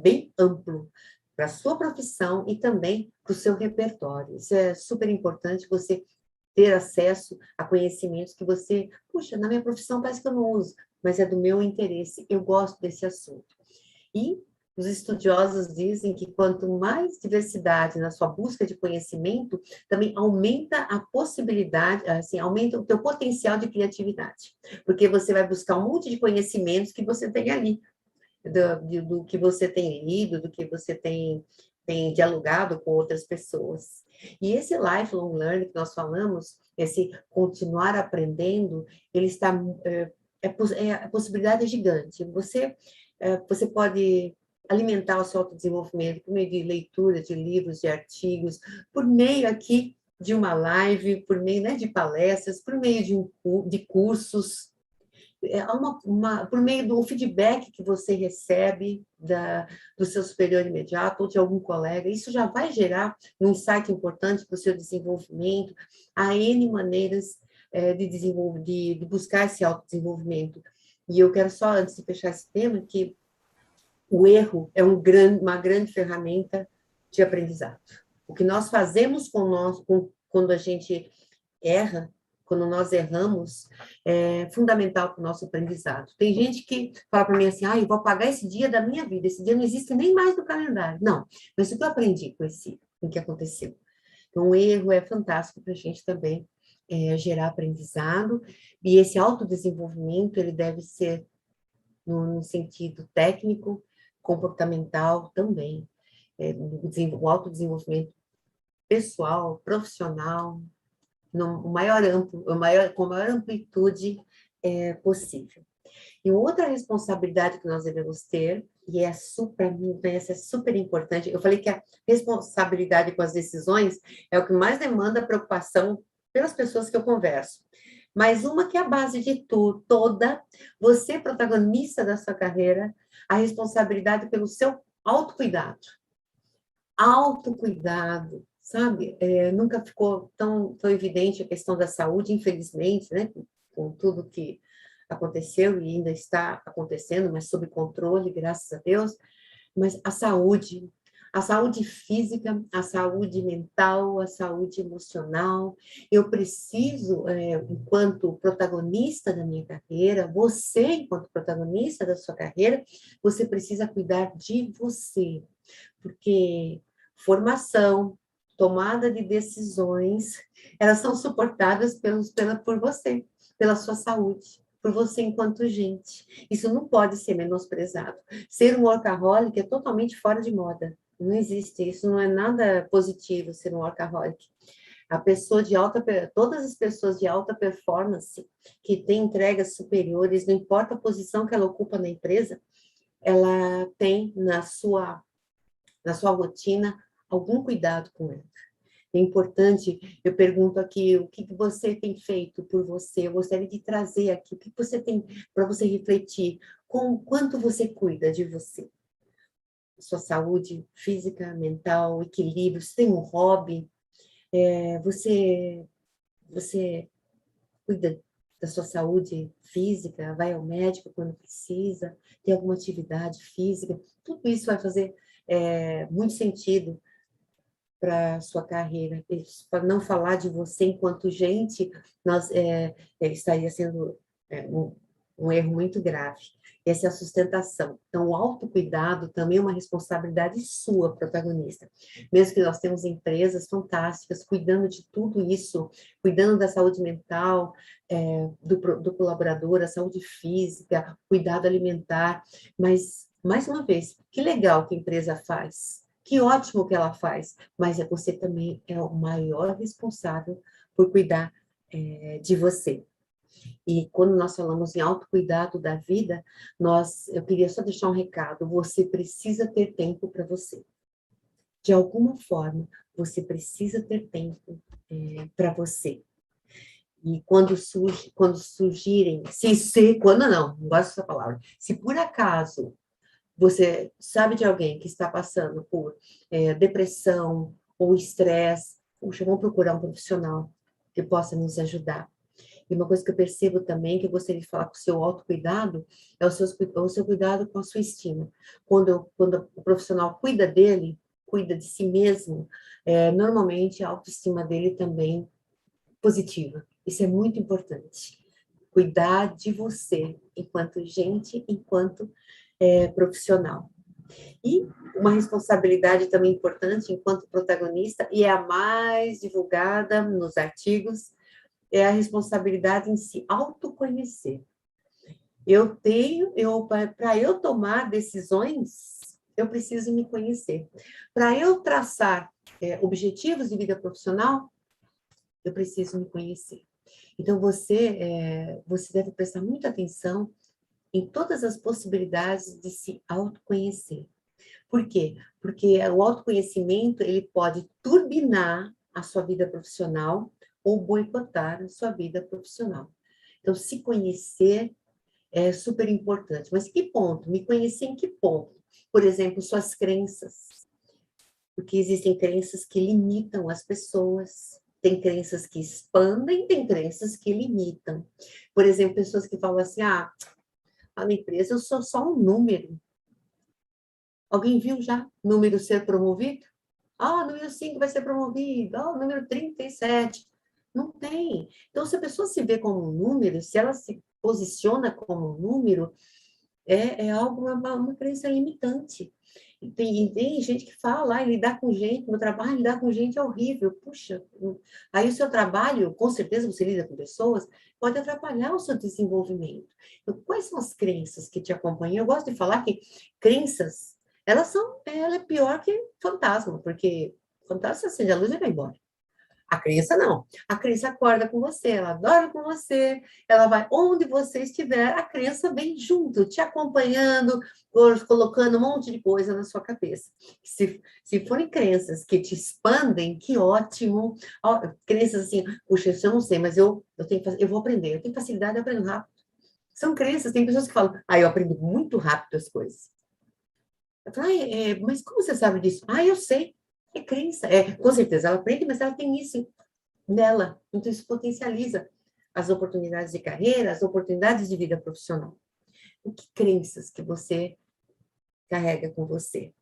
bem amplo para a sua profissão e também para o seu repertório. Isso é super importante, você ter acesso a conhecimentos que você, puxa, na minha profissão parece que eu não uso, mas é do meu interesse, eu gosto desse assunto. E os estudiosos dizem que quanto mais diversidade na sua busca de conhecimento, também aumenta a possibilidade, assim, aumenta o teu potencial de criatividade, porque você vai buscar um monte de conhecimentos que você tem ali, do que você tem lido, do que você tem dialogado com outras pessoas. E esse lifelong learning que nós falamos, esse continuar aprendendo, ele está, a possibilidade é gigante. Você pode alimentar o seu autodesenvolvimento por meio de leitura de livros, de artigos, por meio aqui de uma live, por meio, né, de palestras, por meio de cursos, por meio do feedback que você recebe do seu superior imediato ou de algum colega. Isso já vai gerar um insight importante para o seu desenvolvimento. Há N maneiras de buscar esse autodesenvolvimento. E eu quero só, antes de fechar esse tema, que o erro é uma grande ferramenta de aprendizado. O que nós fazemos quando a gente erra, quando nós erramos, é fundamental para o nosso aprendizado. Tem gente que fala para mim assim, eu vou apagar esse dia da minha vida, esse dia não existe nem mais no calendário. Não, mas o que eu aprendi com o que aconteceu? Então, o erro é fantástico para a gente também gerar aprendizado, e esse autodesenvolvimento, ele deve ser no sentido técnico, comportamental também, o autodesenvolvimento pessoal, profissional, com a maior amplitude possível. E outra responsabilidade que nós devemos ter, e essa é super importante, eu falei que a responsabilidade com as decisões é o que mais demanda preocupação pelas pessoas que eu converso. Mas uma que é a base de tudo, toda, você protagonista da sua carreira, a responsabilidade pelo seu autocuidado. Autocuidado, sabe? Nunca ficou tão evidente a questão da saúde, infelizmente, né? Com tudo que aconteceu e ainda está acontecendo, mas sob controle, graças a Deus. Mas a saúde física, a saúde mental, a saúde emocional. Eu preciso, enquanto protagonista da minha carreira, você, enquanto protagonista da sua carreira, você precisa cuidar de você, porque formação, tomada de decisões, elas são suportadas por você, pela sua saúde, por você enquanto gente. Isso não pode ser menosprezado. Ser um workaholic é totalmente fora de moda. Não existe, isso não é nada positivo, ser um workaholic. Todas as pessoas de alta performance, que têm entregas superiores, não importa a posição que ela ocupa na empresa, ela tem na sua rotina algum cuidado com ela. É importante, eu pergunto aqui, o que você tem feito por você? Eu gostaria de trazer aqui, o que você tem para você refletir, com quanto você cuida de você? Sua saúde física, mental, equilíbrio, você tem um hobby? Você cuida da sua saúde física, vai ao médico quando precisa, tem alguma atividade física? Tudo isso vai fazer muito sentido para a sua carreira. Para não falar de você enquanto gente, estaria sendo um erro muito grave. Essa é a sustentação. Então, o autocuidado também é uma responsabilidade sua, protagonista. Mesmo que nós temos empresas fantásticas cuidando de tudo isso, cuidando da saúde mental do colaborador, a saúde física, cuidado alimentar, mas, mais uma vez, que legal que a empresa faz. Que ótimo que ela faz, mas você também é o maior responsável por cuidar de você. E quando nós falamos em autocuidado da vida, eu queria só deixar um recado, você precisa ter tempo para você. De alguma forma, você precisa ter tempo para você. E quando surgirem, quando não gosto dessa palavra, se por acaso você sabe de alguém que está passando por depressão ou estresse, puxa, vamos procurar um profissional que possa nos ajudar. E uma coisa que eu percebo também, que eu gostaria de falar com o seu autocuidado, é o seu cuidado com a sua estima. Quando o profissional cuida dele, cuida de si mesmo, normalmente a autoestima dele também positiva. Isso é muito importante. Cuidar de você, enquanto gente, enquanto profissional. E uma responsabilidade também importante enquanto protagonista, e é a mais divulgada nos artigos, é a responsabilidade em se autoconhecer. Para eu tomar decisões, eu preciso me conhecer. Para eu traçar objetivos de vida profissional, eu preciso me conhecer. Então, você deve prestar muita atenção em todas as possibilidades de se autoconhecer. Por quê? Porque o autoconhecimento, ele pode turbinar a sua vida profissional ou boicotar a sua vida profissional. Então, se conhecer é super importante. Mas que ponto? Me conhecer em que ponto? Por exemplo, suas crenças. Porque existem crenças que limitam as pessoas. Tem crenças que expandem, tem crenças que limitam. Por exemplo, pessoas que falam assim, na empresa eu sou só um número. Alguém viu já número ser promovido? Número 5 vai ser promovido. Número 37. Não tem. Então, se a pessoa se vê como um número, se ela se posiciona como um número, é algo, uma crença limitante. Tem gente que fala, lidar com gente, meu trabalho, lidar com gente é horrível. Puxa, aí o seu trabalho, com certeza você lida com pessoas, pode atrapalhar o seu desenvolvimento. Então, quais são as crenças que te acompanham? Eu gosto de falar que crenças, ela é pior que fantasma, porque fantasma, você acende a luz e vai embora. A crença não. A crença acorda com você, ela dorme com você, ela vai onde você estiver, a crença vem junto, te acompanhando, colocando um monte de coisa na sua cabeça. Se forem crenças que te expandem, que ótimo. Ó, crenças assim, puxa, isso eu não sei, mas eu vou aprender, eu tenho facilidade de aprender rápido. São crenças, tem pessoas que falam, eu aprendo muito rápido as coisas. Eu falo, mas como você sabe disso? Eu sei. É crença. Com certeza, ela aprende, mas ela tem isso nela. Então, isso potencializa as oportunidades de carreira, as oportunidades de vida profissional. O que crenças que você carrega com você?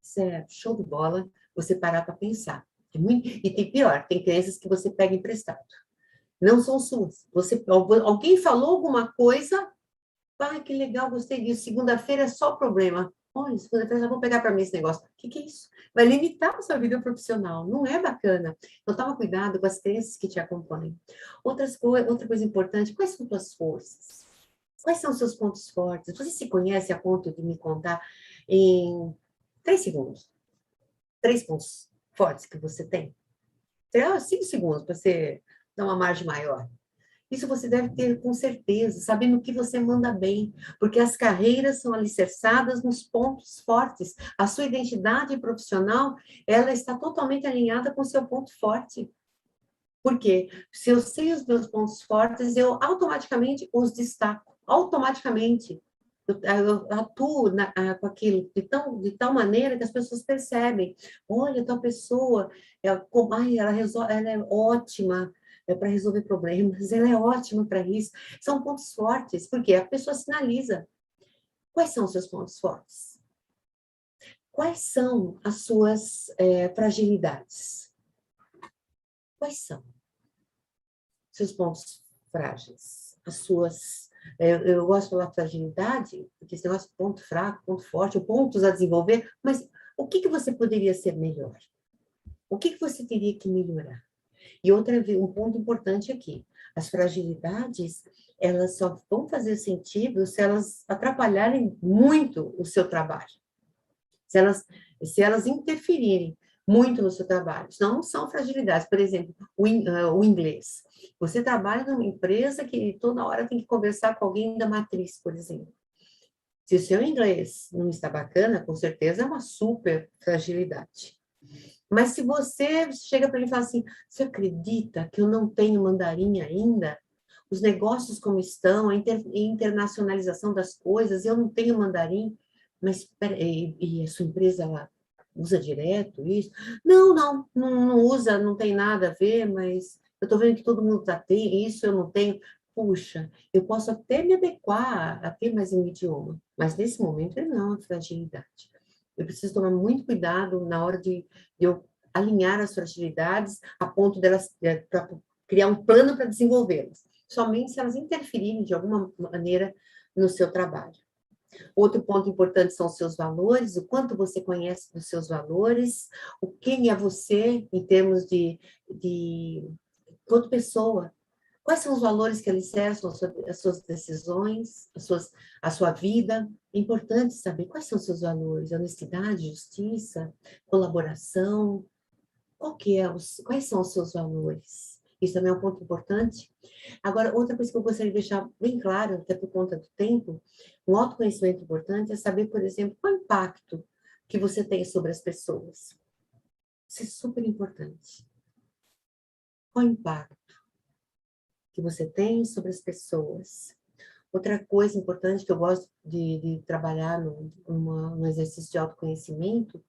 Isso é show de bola, você parar para pensar. E tem pior, tem crenças que você pega emprestado. Não são suas. Alguém falou alguma coisa, que legal, gostei disso. Segunda-feira é só problema. Olha, segunda-feira já vou pegar para mim esse negócio. O que é isso? Vai limitar a sua vida profissional. Não é bacana. Então, toma cuidado com as crenças que te acompanham. Outra coisa importante, quais são suas forças? Quais são os seus pontos fortes? Você se conhece a ponto de me contar em 3 segundos? 3 pontos fortes que você tem? 5 segundos para você dar uma margem maior. Isso você deve ter com certeza, sabendo que você manda bem, porque as carreiras são alicerçadas nos pontos fortes. A sua identidade profissional, ela está totalmente alinhada com o seu ponto forte. Por quê? Se eu sei os meus pontos fortes, eu automaticamente os destaco. Automaticamente. Eu atuo com aquilo de tal maneira que as pessoas percebem. Olha, tal pessoa, ela é ótima para resolver problemas, ela é ótima para isso. São pontos fortes, porque a pessoa sinaliza. Quais são os seus pontos fortes? Quais são as suas fragilidades? Quais são seus pontos frágeis? As suas... Eu gosto de falar fragilidade, porque esse negócio de ponto fraco, ponto forte, pontos a desenvolver, mas o que você poderia ser melhor? O que você teria que melhorar? E um ponto importante aqui, as fragilidades, elas só vão fazer sentido se elas atrapalharem muito o seu trabalho. Se elas interferirem muito no seu trabalho. Senão, não são fragilidades. Por exemplo, o inglês. Você trabalha numa empresa que toda hora tem que conversar com alguém da matriz, por exemplo. Se o seu inglês não está bacana, com certeza é uma super fragilidade. Mas se você chega para ele e fala assim, você acredita que eu não tenho mandarim ainda? Os negócios como estão, a internacionalização das coisas, eu não tenho mandarim, mas e a sua empresa ela usa direto isso? Não usa, não tem nada a ver, mas eu estou vendo que todo mundo tem isso, eu não tenho. Puxa, eu posso até me adequar a ter mais um idioma, mas nesse momento não é uma fragilidade. Eu preciso tomar muito cuidado na hora de eu alinhar as fragilidades a ponto delas para criar um plano para desenvolvê-las. Somente se elas interferirem de alguma maneira no seu trabalho. Outro ponto importante são os seus valores, o quanto você conhece dos seus valores, quem é você em termos de quanto pessoa. Quais são os valores que alicerçam as suas decisões, a sua vida? É importante saber quais são os seus valores, honestidade, justiça, colaboração. Quais são os seus valores? Isso também é um ponto importante. Agora, outra coisa que eu gostaria de deixar bem claro, até por conta do tempo, um autoconhecimento importante é saber, por exemplo, qual é o impacto que você tem sobre as pessoas. Isso é super importante. Qual é o impacto que você tem sobre as pessoas? Outra coisa importante que eu gosto de trabalhar no exercício de autoconhecimento,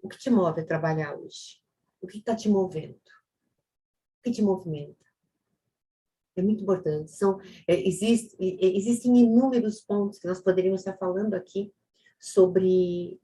o que te move a trabalhar hoje? O que está te movendo? O que te movimenta? É muito importante. Existem inúmeros pontos que nós poderíamos estar falando aqui sobre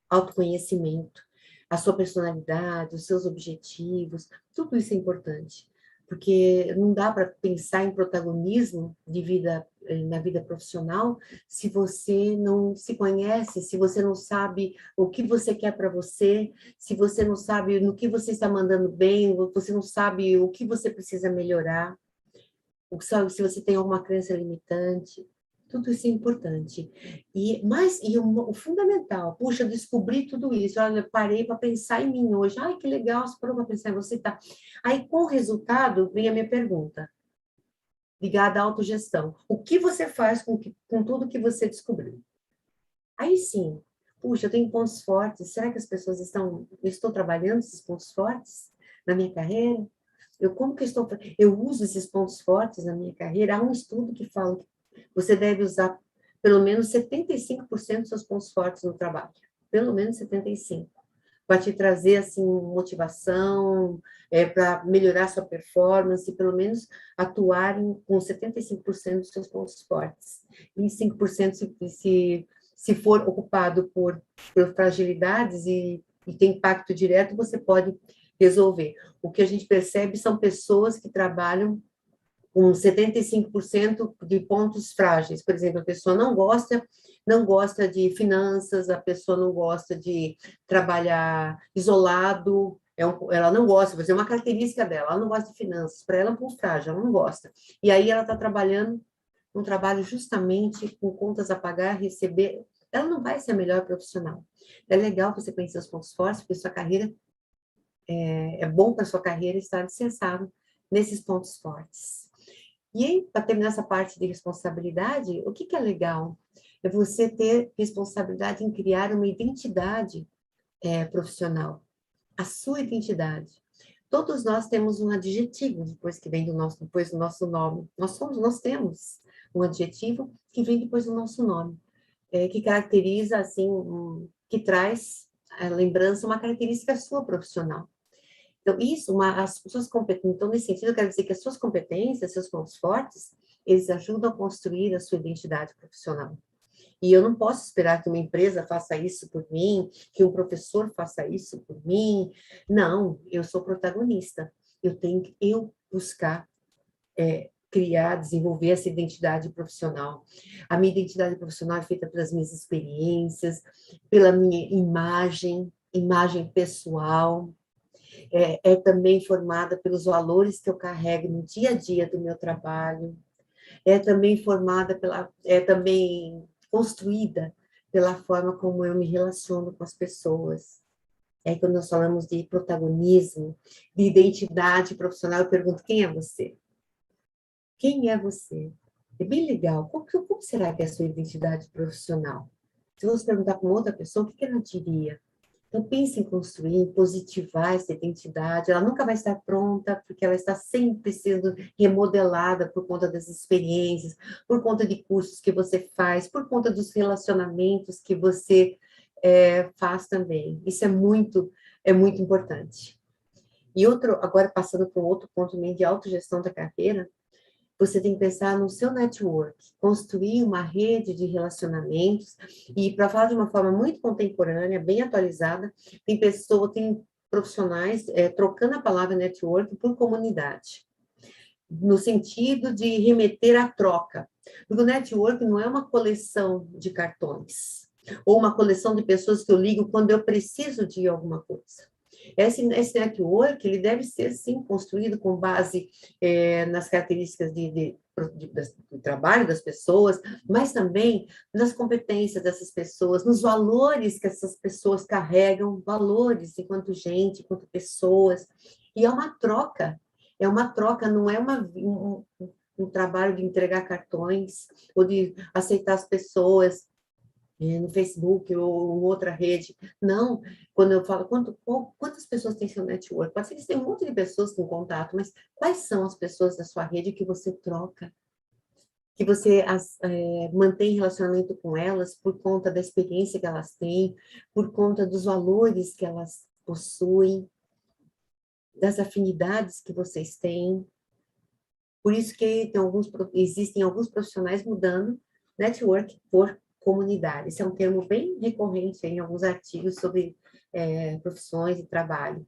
autoconhecimento, a sua personalidade, os seus objetivos, tudo isso é importante. porque não dá para pensar em protagonismo de vida na vida profissional se você não se conhece, se você não sabe o que você quer para você, se você não sabe no que você está mandando bem, você não sabe o que você precisa melhorar, se você tem alguma crença limitante. Tudo isso é importante. E o fundamental, puxa, eu descobri tudo isso, olha, eu parei para pensar em mim hoje. Ai, que legal, você parou para pensar em você, tá? Aí, com o resultado, vem a minha pergunta, ligada à autogestão. O que você faz com tudo que você descobriu? Aí sim, puxa, eu tenho pontos fortes, será que as pessoas eu estou trabalhando esses pontos fortes na minha carreira? Eu uso esses pontos fortes na minha carreira? Há um estudo que fala que você deve usar pelo menos 75% dos seus pontos fortes no trabalho. Pelo menos 75%. Para te trazer, assim, motivação, para melhorar sua performance, pelo menos atuar com 75% dos seus pontos fortes. E 5% se for ocupado por fragilidades e tem impacto direto, você pode resolver. O que a gente percebe são pessoas que trabalham com 75% de pontos frágeis. Por exemplo, a pessoa não gosta de finanças, a pessoa não gosta de trabalhar isolado, ela não gosta, vou dizer, uma característica dela, ela não gosta de finanças, para ela é um ponto frágil, ela não gosta. E aí ela está trabalhando um trabalho justamente com contas a pagar, receber, ela não vai ser a melhor profissional. É legal você conhecer os pontos fortes, porque sua carreira é bom para sua carreira estar alicerçado nesses pontos fortes. E aí, para terminar essa parte de responsabilidade, o que é legal? É você ter responsabilidade em criar uma identidade profissional, a sua identidade. Todos nós temos um adjetivo depois do nosso nome. Nós temos um adjetivo que vem depois do nosso nome, que caracteriza, assim, que traz a lembrança, uma característica sua profissional. Então, as suas competências, então, nesse sentido, eu quero dizer que as suas competências, seus pontos fortes, eles ajudam a construir a sua identidade profissional. E eu não posso esperar que uma empresa faça isso por mim, que um professor faça isso por mim. Não, eu sou protagonista. Eu tenho que buscar criar, desenvolver essa identidade profissional. A minha identidade profissional é feita pelas minhas experiências, pela minha imagem pessoal, é também formada pelos valores que eu carrego no dia a dia do meu trabalho, é também construída pela forma como eu me relaciono com as pessoas. Quando nós falamos de protagonismo, de identidade profissional, eu pergunto, quem é você? Quem é você? É bem legal. Como será que é a sua identidade profissional? Se você perguntar para uma outra pessoa, o que ela diria? Então, pense em construir, em positivar essa identidade. Ela nunca vai estar pronta, porque ela está sempre sendo remodelada por conta das experiências, por conta de cursos que você faz, por conta dos relacionamentos que você faz também. Isso é muito importante. E agora passando para um outro ponto também de autogestão da carreira, você tem que pensar no seu network, construir uma rede de relacionamentos, e para falar de uma forma muito contemporânea, bem atualizada, tem profissionais trocando a palavra network por comunidade, no sentido de remeter à troca. Porque o network não é uma coleção de cartões, ou uma coleção de pessoas que eu ligo quando eu preciso de alguma coisa. Esse network, ele deve ser, sim, construído com base nas características do trabalho das pessoas, mas também nas competências dessas pessoas, nos valores que essas pessoas carregam, valores enquanto gente, enquanto pessoas. E é uma troca, não é um trabalho de entregar cartões ou de aceitar as pessoas no Facebook ou em outra rede. Não, quando eu falo, quantas pessoas tem seu network? Pode ser que você tenha um monte de pessoas com contato, mas quais são as pessoas da sua rede que você troca? Que você mantém relacionamento com elas por conta da experiência que elas têm, por conta dos valores que elas possuem, das afinidades que vocês têm. Por isso que existem alguns profissionais mudando network por comunidade. Esse é um termo bem recorrente em alguns artigos sobre profissões e trabalho.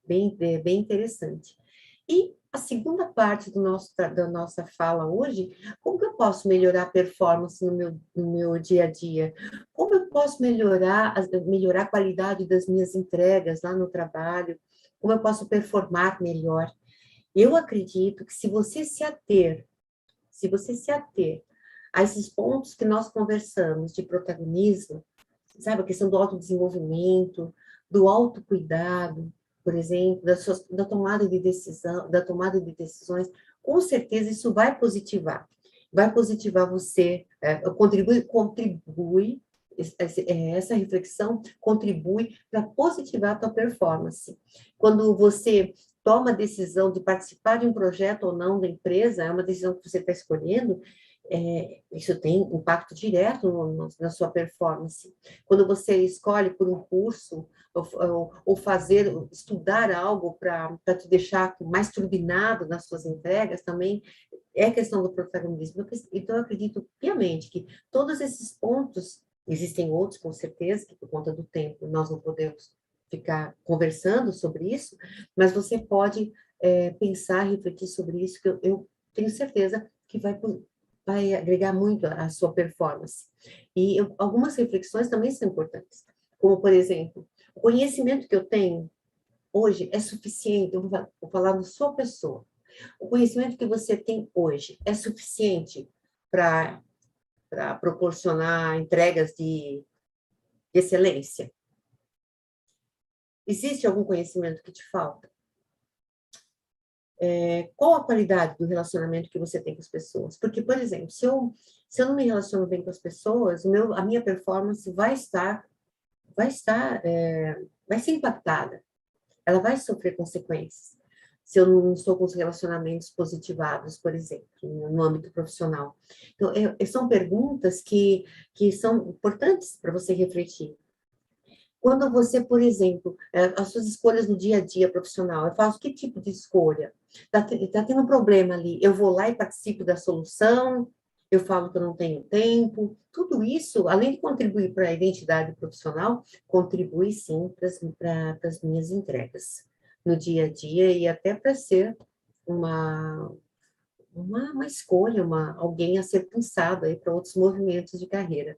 Bem interessante. E a segunda parte da nossa fala hoje, como que eu posso melhorar a performance no meu dia a dia? Como eu posso melhorar a qualidade das minhas entregas lá no trabalho? Como eu posso performar melhor? Eu acredito que se você se ater a esses pontos que nós conversamos de protagonismo, sabe, a questão do autodesenvolvimento, do autocuidado, por exemplo, da tomada de decisão, da tomada de decisões, com certeza isso vai positivar você, contribui, essa reflexão contribui para positivar a tua performance. Quando você toma a decisão de participar de um projeto ou não da empresa, é uma decisão que você está escolhendo, isso tem impacto direto na sua performance. Quando você escolhe por um curso, ou estudar algo para te deixar mais turbinado nas suas entregas, também é questão do protagonismo. Então, eu acredito piamente que todos esses pontos, existem outros, com certeza, que por conta do tempo nós não podemos ficar conversando sobre isso, mas você pode pensar, refletir sobre isso, que eu tenho certeza que vai agregar muito à sua performance. E algumas reflexões também são importantes, como, por exemplo, o conhecimento que eu tenho hoje é suficiente, eu vou falar na sua pessoa, o conhecimento que você tem hoje é suficiente para proporcionar entregas de excelência? Existe algum conhecimento que te falta? Qual a qualidade do relacionamento que você tem com as pessoas? Porque, por exemplo, se eu não me relaciono bem com as pessoas, a minha performance vai ser impactada. Ela vai sofrer consequências. Se eu não estou com os relacionamentos positivados, por exemplo, no âmbito profissional. Então, são perguntas que são importantes para você refletir. Quando você, por exemplo, as suas escolhas no dia a dia profissional, eu faço que tipo de escolha? Tá tendo um problema ali, eu vou lá e participo da solução, eu falo que eu não tenho tempo, tudo isso, além de contribuir para a identidade profissional, contribui sim para as minhas entregas no dia a dia e até para ser uma escolha, alguém a ser pensado aí para outros movimentos de carreira.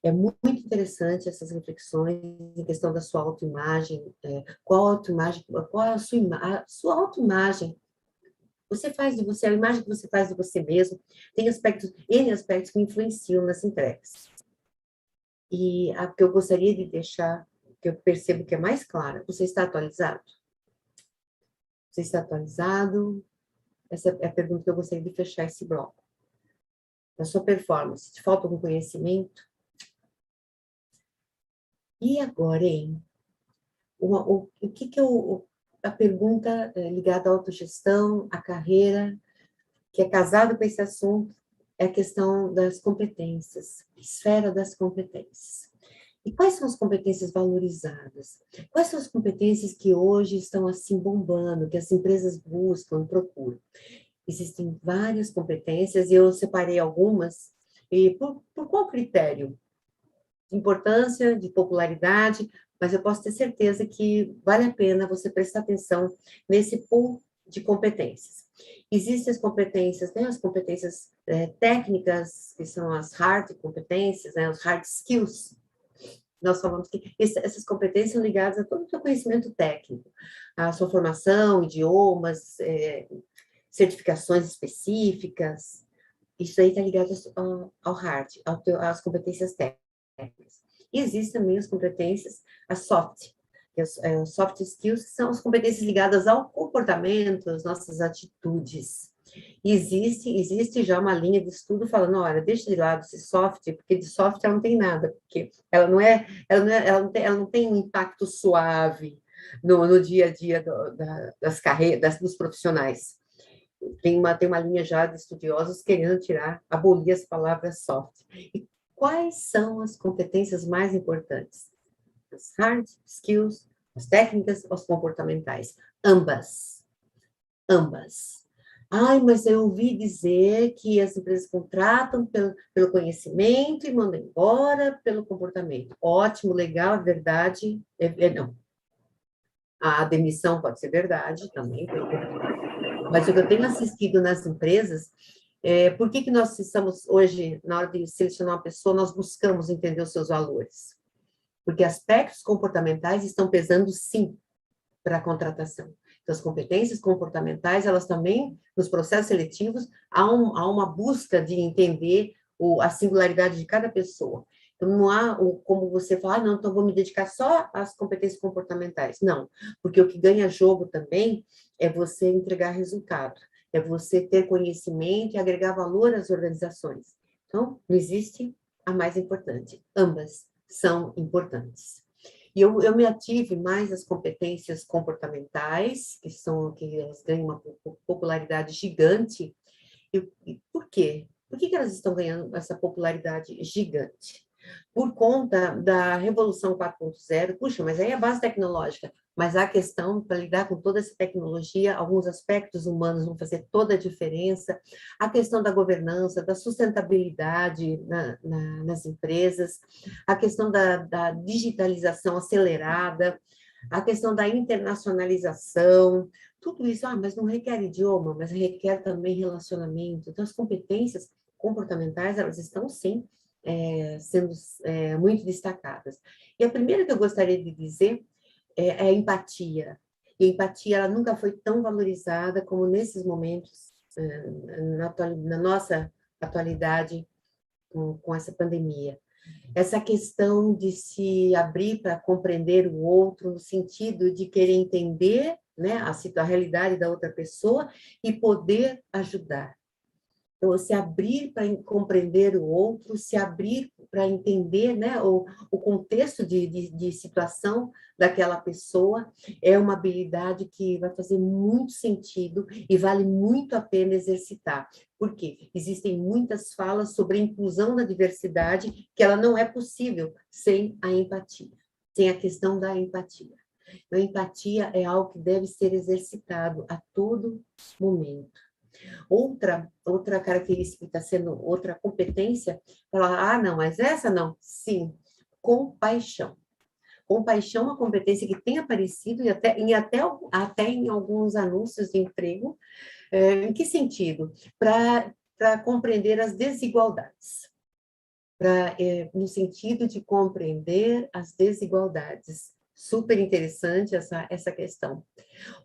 É muito interessante essas reflexões em questão da sua autoimagem, qual é a sua autoimagem. Você faz de você, a imagem que você faz de você mesmo, tem N aspectos que influenciam nas entregas. E a que eu gostaria de deixar, que eu percebo que é mais clara, você está atualizado? Você está atualizado? Essa é a pergunta que eu gostaria de fechar esse bloco. Na sua performance, te falta algum conhecimento? E agora, hein? A pergunta ligada à autogestão, à carreira, que é casado com esse assunto, é a questão das competências, esfera das competências. E quais são as competências valorizadas? Quais são as competências que hoje estão assim bombando, que as empresas buscam, procuram? Existem várias competências, e eu separei algumas, e por qual critério? De importância, de popularidade, mas eu posso ter certeza que vale a pena você prestar atenção nesse pool de competências. Existem as competências, né, as competências técnicas, que são as hard competências, né, os hard skills. Nós falamos que essas competências são ligadas a todo o seu conhecimento técnico, a sua formação, idiomas, certificações específicas. Isso aí está ligado ao hard, às competências técnicas. E existem também as competências, as soft, que as soft skills, que são as competências ligadas ao comportamento, às nossas atitudes. E existe já uma linha de estudo falando, olha, deixa de lado esse soft, porque de soft ela não tem nada, porque ela não tem um impacto suave no dia a dia das carreiras, dos profissionais. Tem uma linha já de estudiosos querendo abolir as palavras soft. E quais são as competências mais importantes? As hard skills, as técnicas, as comportamentais? Ambas. Ai, mas eu ouvi dizer que as empresas contratam pelo conhecimento e mandam embora pelo comportamento. Ótimo, legal, é verdade. Não. A demissão pode ser verdade também. Mas o que eu tenho assistido nas empresas, por que nós estamos hoje, na hora de selecionar uma pessoa, nós buscamos entender os seus valores? Porque aspectos comportamentais estão pesando, sim, para a contratação. Então, as competências comportamentais, elas também, nos processos seletivos, há uma busca de entender a singularidade de cada pessoa. Então, não há como você falar, não, então vou me dedicar só às competências comportamentais. Não, porque o que ganha jogo também é você entregar resultado, é você ter conhecimento e agregar valor às organizações. Então, não existe a mais importante. Ambas são importantes. E eu me ative mais às competências comportamentais, que elas ganham uma popularidade gigante. E por quê? Por que elas estão ganhando essa popularidade gigante? Por conta da Revolução 4.0, puxa, mas aí é a base tecnológica, mas a questão, para lidar com toda essa tecnologia, alguns aspectos humanos vão fazer toda a diferença, a questão da governança, da sustentabilidade nas empresas, a questão da digitalização acelerada, a questão da internacionalização, tudo isso, mas não requer idioma, mas requer também relacionamento. Então, as competências comportamentais, elas estão, sim, sendo muito destacadas. E a primeira que eu gostaria de dizer é a empatia. E a empatia, ela nunca foi tão valorizada como nesses momentos, na nossa atualidade, com essa pandemia. Essa questão de se abrir para compreender o outro, no sentido de querer entender, né, a realidade da outra pessoa e poder ajudar. Então, se abrir para compreender o outro, se abrir para entender, né, o contexto de situação daquela pessoa, é uma habilidade que vai fazer muito sentido e vale muito a pena exercitar. Por quê? Existem muitas falas sobre a inclusão da diversidade, que ela não é possível sem a empatia, sem a questão da empatia. Então, a empatia é algo que deve ser exercitado a todo momento. Outra característica que está sendo outra competência, falar, não, mas essa não. Sim, compaixão. Compaixão é uma competência que tem aparecido e até em alguns anúncios de emprego. Em que sentido? Para compreender as desigualdades. No sentido de compreender as desigualdades. Super interessante essa questão.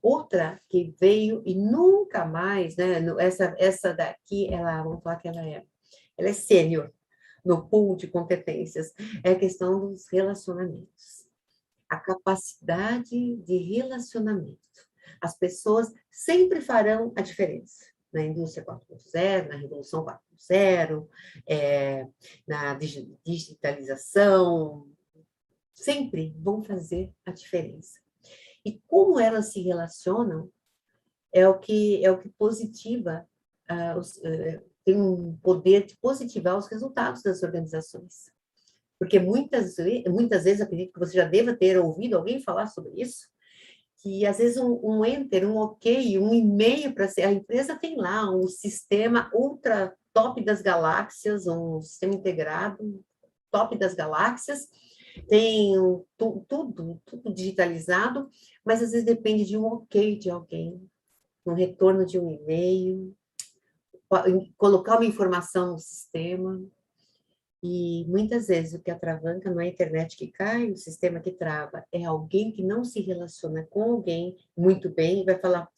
Outra que veio e nunca mais, né? Essa daqui, vamos falar que ela é sênior no pool de competências, é a questão dos relacionamentos. A capacidade de relacionamento. As pessoas sempre farão a diferença. Na indústria 4.0, na Revolução 4.0, na digitalização, sempre vão fazer a diferença. E como elas se relacionam é o que positiva, tem um poder de positivar os resultados das organizações. Porque muitas vezes, acredito que você já deva ter ouvido alguém falar sobre isso, que às vezes um enter, um ok, um e-mail para ser, a empresa tem lá um sistema ultra top das galáxias, um sistema integrado top das galáxias, tem tudo digitalizado, mas às vezes depende de um ok de alguém, um retorno de um e-mail, colocar uma informação no sistema, e muitas vezes o que atravanca não é a internet que cai, o sistema que trava, é alguém que não se relaciona com alguém muito bem e vai falar,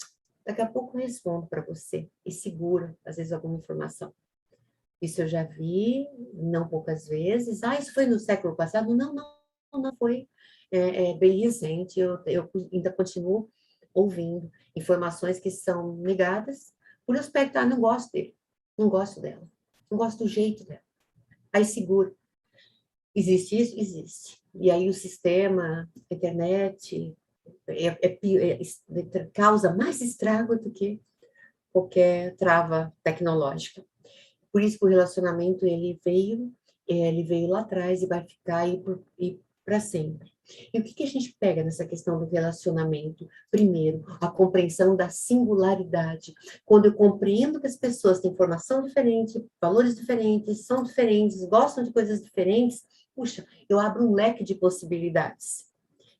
daqui a pouco eu respondo para você, e segura, às vezes, alguma informação. Isso eu já vi, não poucas vezes. Isso foi no século passado? Não foi. É bem recente, eu ainda continuo ouvindo informações que são negadas por aspecto, não gosto dele, não gosto dela, não gosto do jeito dela. Aí seguro. Existe isso? Existe. E aí o sistema, a internet, causa mais estrago do que qualquer trava tecnológica. Por isso que o relacionamento ele veio lá atrás e vai ficar aí para sempre. E o que a gente pega nessa questão do relacionamento? Primeiro, a compreensão da singularidade. Quando eu compreendo que as pessoas têm formação diferente, valores diferentes, são diferentes, gostam de coisas diferentes, puxa, eu abro um leque de possibilidades.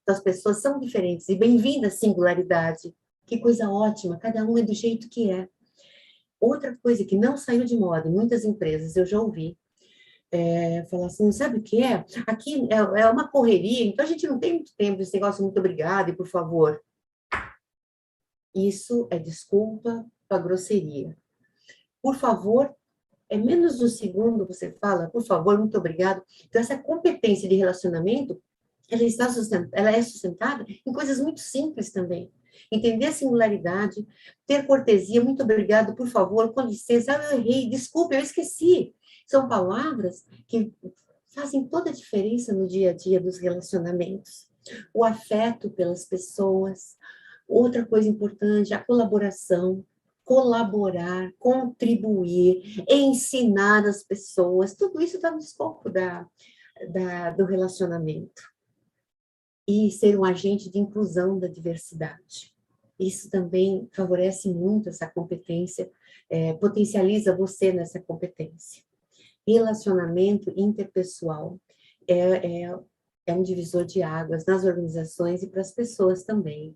Então, as pessoas são diferentes e bem-vinda à singularidade. Que coisa ótima, cada um é do jeito que é. Outra coisa que não saiu de moda em muitas empresas, eu já ouvi, falar assim, sabe o que é? Aqui é uma correria, então a gente não tem muito tempo desse negócio, muito obrigada e por favor. Isso é desculpa para grosseria. Por favor, é menos de um segundo você fala, por favor, muito obrigado. Então, essa competência de relacionamento, ela é sustentada em coisas muito simples também. Entender a singularidade, ter cortesia, muito obrigado, por favor, com licença, eu errei, desculpe, eu esqueci. São palavras que fazem toda a diferença no dia a dia dos relacionamentos. O afeto pelas pessoas. Outra coisa importante, a colaboração. Colaborar, contribuir, ensinar as pessoas, tudo isso está no escopo do relacionamento. E ser um agente de inclusão da diversidade. Isso também favorece muito essa competência, potencializa você nessa competência. Relacionamento interpessoal é um divisor de águas nas organizações e para as pessoas também.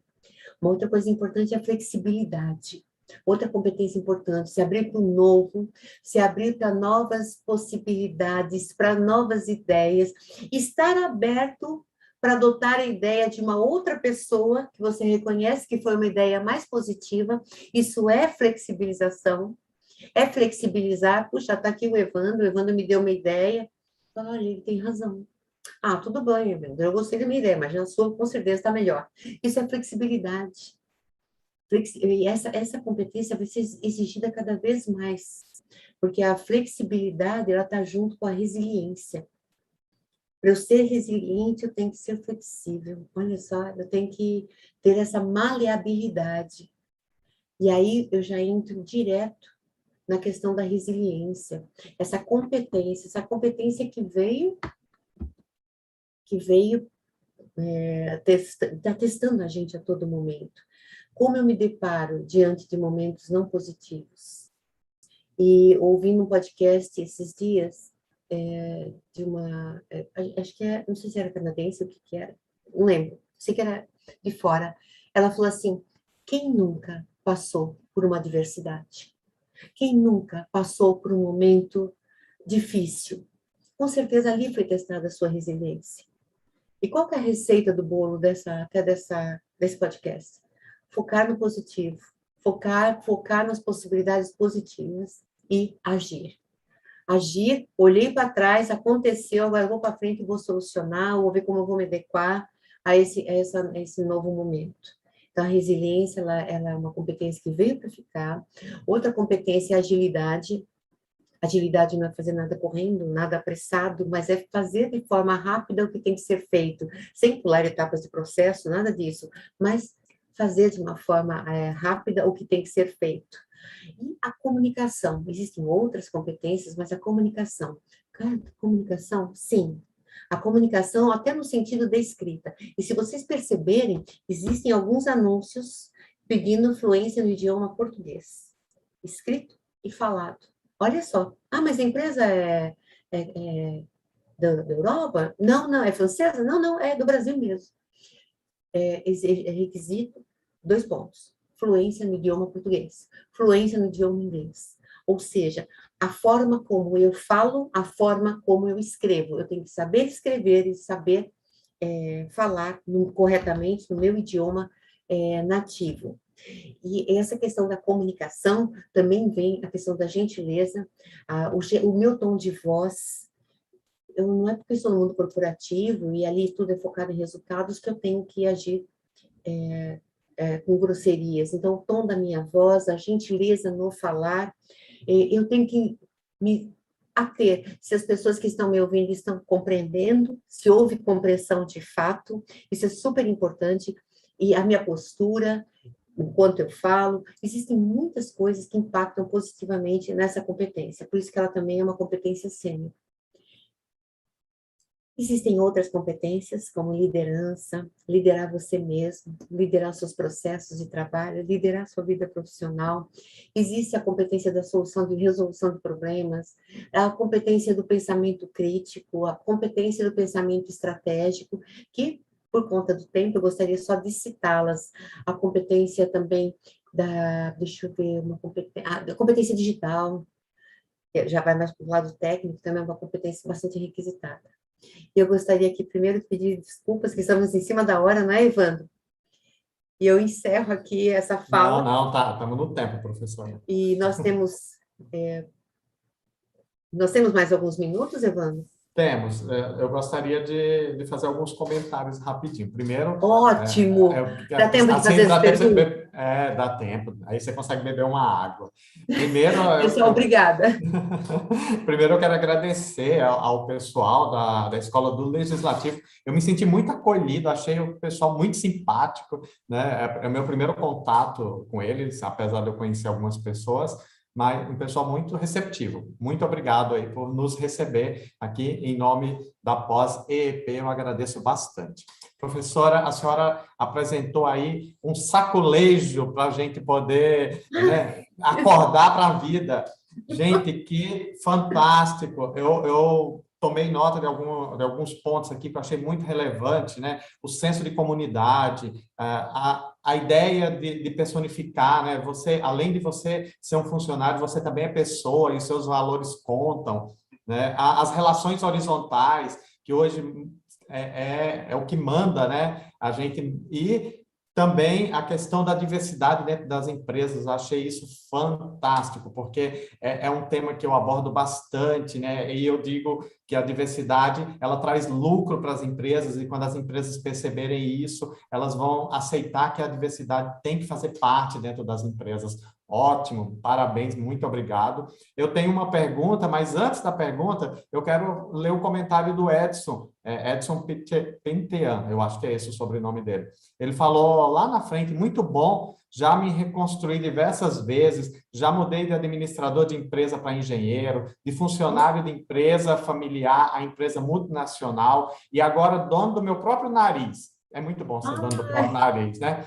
Uma outra coisa importante é a flexibilidade. Outra competência importante, se abrir para o novo, se abrir para novas possibilidades, para novas ideias, estar aberto para adotar a ideia de uma outra pessoa que você reconhece que foi uma ideia mais positiva. Isso é flexibilização, é flexibilizar. Puxa, está aqui o Evandro me deu uma ideia. Fala, olha, ele tem razão. Ah, tudo bem, Evandro, eu gostei da minha ideia, mas a sua com certeza está melhor. Isso é flexibilidade. E essa competência vai ser exigida cada vez mais, porque a flexibilidade ela está junto com a resiliência. Para eu ser resiliente, eu tenho que ser flexível. Olha só, eu tenho que ter essa maleabilidade. E aí eu já entro direto na questão da resiliência. Essa competência que veio está testando a gente a todo momento. Como eu me deparo diante de momentos não positivos? E ouvindo um podcast esses dias, de uma, acho que não sei se era canadense, o que era, não lembro, sei que era de fora. Ela falou assim, quem nunca passou por uma adversidade? Quem nunca passou por um momento difícil? Com certeza ali foi testada a sua resiliência. E qual que é a receita do bolo desse podcast? Focar no positivo, focar nas possibilidades positivas e agir. Agir, olhei para trás, aconteceu, agora eu vou para frente e vou solucionar, vou ver como eu vou me adequar a esse novo momento. Então, a resiliência, ela é uma competência que veio para ficar. Outra competência é a agilidade. Agilidade não é fazer nada correndo, nada apressado, mas é fazer de forma rápida o que tem que ser feito, sem pular etapas de processo, nada disso, mas fazer de uma forma rápida o que tem que ser feito. E a comunicação, existem outras competências, mas a comunicação. Comunicação, sim. A comunicação até no sentido da escrita. E se vocês perceberem, existem alguns anúncios pedindo fluência no idioma português, escrito e falado. Olha só. Ah, mas a empresa da Europa? Não, é francesa? Não, é do Brasil mesmo. É requisito, 2 pontos. Fluência no idioma português. Fluência no idioma inglês. Ou seja, a forma como eu falo, a forma como eu escrevo. Eu tenho que saber escrever e saber falar corretamente no meu idioma nativo. E essa questão da comunicação também vem a questão da gentileza, o meu tom de voz. Não é porque eu estou no mundo corporativo e ali tudo é focado em resultados que eu tenho que agir com grosserias. Então, o tom da minha voz, a gentileza no falar, eu tenho que me ater se as pessoas que estão me ouvindo estão compreendendo, se houve compreensão de fato, isso é super importante, e a minha postura, enquanto eu falo, existem muitas coisas que impactam positivamente nessa competência, por isso que ela também é uma competência sênior. Existem outras competências, como liderança, liderar você mesmo, liderar seus processos de trabalho, liderar sua vida profissional. Existe a competência da solução, de resolução de problemas, a competência do pensamento crítico, a competência do pensamento estratégico, que por conta do tempo, eu gostaria só de citá-las. A competência também deixa eu ver, a competência digital, que já vai mais para o lado técnico, também é uma competência bastante requisitada. E eu gostaria aqui primeiro de pedir desculpas, que estamos em cima da hora, não é, Evandro? E eu encerro aqui essa fala. Não, tá, estamos no tempo, professora. E nós temos mais alguns minutos, Evandro? Temos. Eu gostaria de fazer alguns comentários rapidinho. Primeiro, Ótimo! Dá tempo de fazer as perguntas? Dá tempo. Aí você consegue beber uma água. Primeiro, Pessoal, obrigada. Primeiro, eu quero agradecer ao pessoal da Escola do Legislativo. Eu me senti muito acolhido, achei o pessoal muito simpático, né? É o meu primeiro contato com eles, apesar de eu conhecer algumas pessoas, mas um pessoal muito receptivo. Muito obrigado aí por nos receber aqui em nome da pós-EEP, eu agradeço bastante. Professora, a senhora apresentou aí um saculejo para a gente poder, né, acordar para a vida. Gente, que fantástico! Eu tomei nota de alguns pontos aqui que eu achei muito relevante, né? O senso de comunidade, a ideia de personificar, né? Você, além de você ser um funcionário, você também é pessoa e os seus valores contam, né? As relações horizontais, que hoje é o que manda, né? A gente e também a questão da diversidade dentro das empresas, eu achei isso fantástico, porque é um tema que eu abordo bastante, né? E eu digo que a diversidade, ela traz lucro para as empresas, e quando as empresas perceberem isso, elas vão aceitar que a diversidade tem que fazer parte dentro das empresas. Ótimo, parabéns, muito obrigado. Eu tenho uma pergunta, mas antes da pergunta, eu quero ler o comentário do Edson, Edson Pentean, eu acho que é esse o sobrenome dele. Ele falou lá na frente, muito bom, já me reconstruí diversas vezes, já mudei de administrador de empresa para engenheiro, de funcionário de empresa familiar a empresa multinacional, e agora dono do meu próprio nariz. É muito bom ser dono do próprio nariz, né?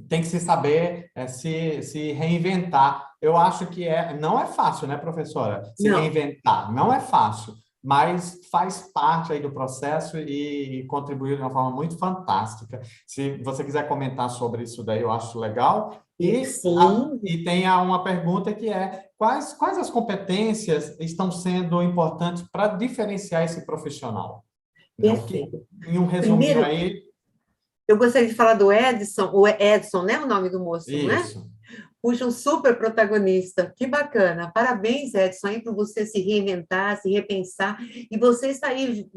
Tem que se saber se reinventar. Eu acho que não é fácil, né, professora? Se reinventar, não é fácil, mas faz parte aí do processo e contribuiu de uma forma muito fantástica. Se você quiser comentar sobre isso daí, eu acho legal. E tem uma pergunta que quais as competências estão sendo importantes para diferenciar esse profissional? Perfeito. Em um resuminho aí... Eu gostaria de falar do Edson, o Edson, né? O nome do moço, isso, né? Puxa, um super protagonista. Que bacana. Parabéns, Edson, aí por você se reinventar, se repensar. E você está aí,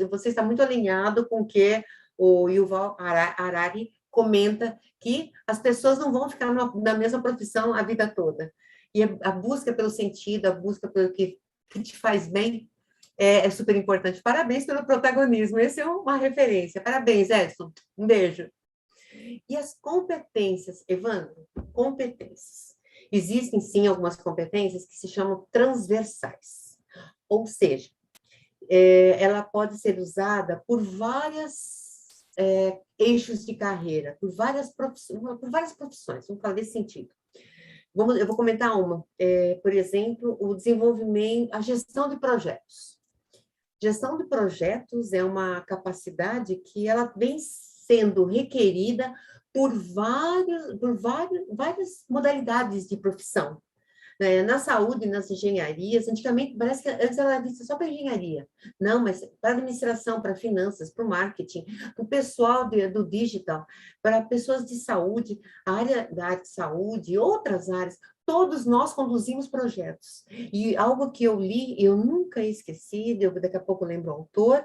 você está muito alinhado com o que o Yuval Harari comenta, que as pessoas não vão ficar na mesma profissão a vida toda. E a busca pelo sentido, a busca pelo que te faz bem, é super importante. Parabéns pelo protagonismo. Esse é uma referência. Parabéns, Edson. Um beijo. E as competências, Evandro? Competências. Existem, sim, algumas competências que se chamam transversais. Ou seja, ela pode ser usada por vários eixos de carreira, por várias profissões. Vamos falar desse sentido. Eu vou comentar uma. Por exemplo, o desenvolvimento, a gestão de projetos. Gestão de projetos é uma capacidade que ela vem sendo requerida por várias modalidades de profissão. Na saúde, nas engenharias, antigamente parece que antes ela era vista só para engenharia. Não, mas para administração, para finanças, para o marketing, para o pessoal do digital, para pessoas de saúde, da área de saúde, outras áreas, todos nós conduzimos projetos. E algo que eu li, eu nunca esqueci, daqui a pouco eu lembro o autor,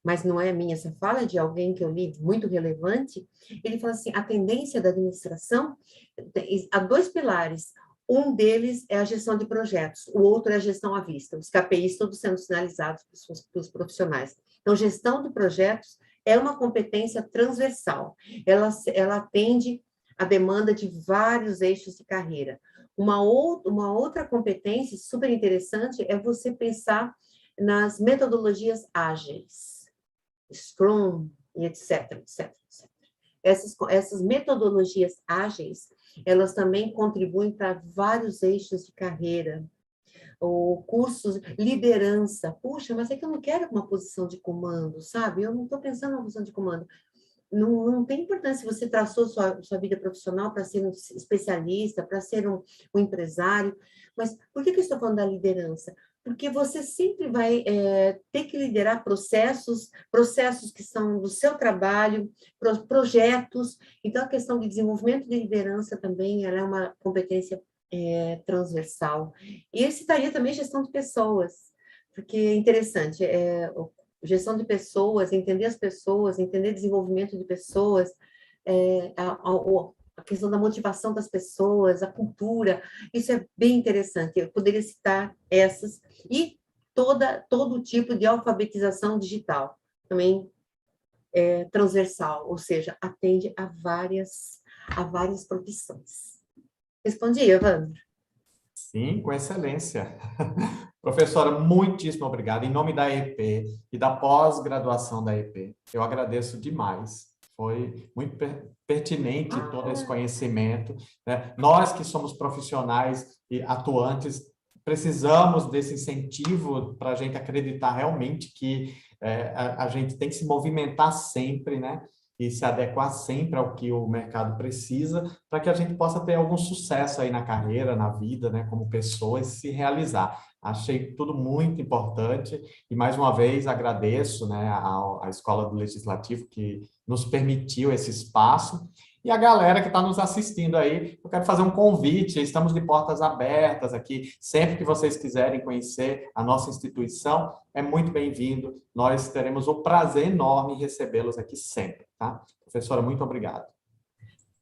mas não é minha essa fala, de alguém que eu li muito relevante, ele fala assim, a tendência da administração, há dois pilares. Um deles é a gestão de projetos, o outro é a gestão à vista, os KPIs todos sendo sinalizados para os profissionais. Então, gestão de projetos é uma competência transversal, ela atende a demanda de vários eixos de carreira. Uma outra competência super interessante é você pensar nas metodologias ágeis, Scrum, e etc, etc, etc. Essas metodologias ágeis, elas também contribuem para vários eixos de carreira. ou cursos, liderança. Puxa, mas é que eu não quero uma posição de comando, sabe? Eu não estou pensando numa posição de comando. Não tem importância se você traçou sua vida profissional para ser um especialista, para ser um empresário, mas por que eu estou falando da liderança? Porque você sempre vai ter que liderar processos que são do seu trabalho, projetos. Então, a questão de desenvolvimento de liderança também ela é uma competência transversal. E eu citaria também gestão de pessoas, porque é interessante, gestão de pessoas, entender desenvolvimento de pessoas, a questão da motivação das pessoas, a cultura, isso é bem interessante. Eu poderia citar essas e todo tipo de alfabetização digital, também transversal, ou seja, atende a várias profissões. Respondi, Evandro? Sim, com excelência. Professora, muitíssimo obrigado. Em nome da EP e da pós-graduação da EP, eu agradeço demais. Foi muito pertinente todo esse conhecimento, né? Nós que somos profissionais e atuantes, precisamos desse incentivo para a gente acreditar realmente que a gente tem que se movimentar sempre, né? E se adequar sempre ao que o mercado precisa, para que a gente possa ter algum sucesso aí na carreira, na vida, né, como pessoa, e se realizar. Achei tudo muito importante e, mais uma vez, agradeço, né, à Escola do Legislativo que nos permitiu esse espaço. E a galera que está nos assistindo aí, eu quero fazer um convite, estamos de portas abertas aqui, sempre que vocês quiserem conhecer a nossa instituição, é muito bem-vindo, nós teremos o prazer enorme em recebê-los aqui sempre, tá? Professora, muito obrigado.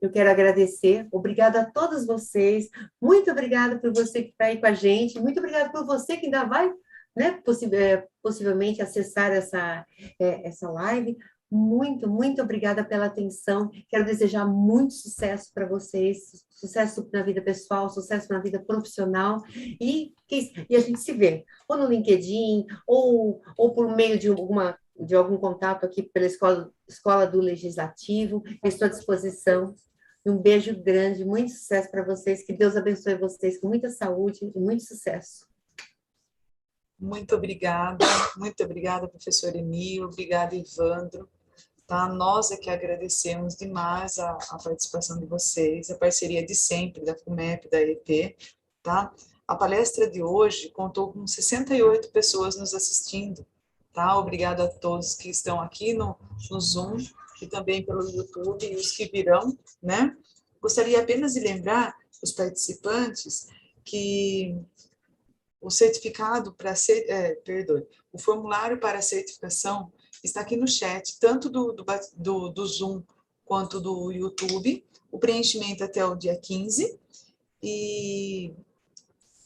Eu quero agradecer, obrigada a todos vocês, muito obrigada por você que está aí com a gente, muito obrigada por você que ainda vai, né, possivelmente acessar essa live. Muito obrigada pela atenção. Quero desejar muito sucesso para vocês, sucesso na vida pessoal, sucesso na vida profissional, e a gente se vê, ou no LinkedIn, ou por meio de algum contato aqui pela Escola do Legislativo. Estou à disposição. Um beijo grande, muito sucesso para vocês, que Deus abençoe vocês com muita saúde e muito sucesso. Muito obrigada, professor Eni, obrigada, Evandro. Tá? Nós é que agradecemos demais a participação de vocês, a parceria de sempre da FUMEP, da EP. Tá? A palestra de hoje contou com 68 pessoas nos assistindo. Tá? Obrigada a todos que estão aqui no Zoom e também pelo YouTube e os que virão. Né? Gostaria apenas de lembrar os participantes que o certificado para o formulário para certificação está aqui no chat, tanto do Zoom quanto do YouTube. O preenchimento até o dia 15. E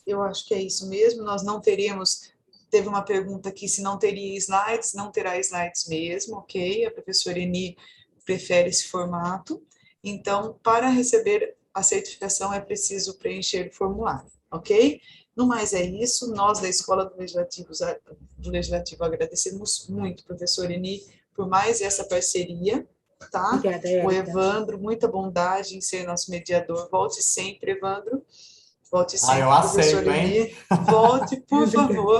eu acho que é isso mesmo. Nós não teremos... Teve uma pergunta aqui se não teria slides. Não terá slides mesmo, ok? A professora Eni prefere esse formato. Então, para receber a certificação, é preciso preencher o formulário, ok? No mais é isso, nós da Escola do Legislativo agradecemos muito, professor Eni, por mais essa parceria, tá? Obrigada, o Evandro, muita bondade em ser nosso mediador. Volte sempre, Evandro. Volte sempre, eu aceito, professor Eni. Volte, por favor.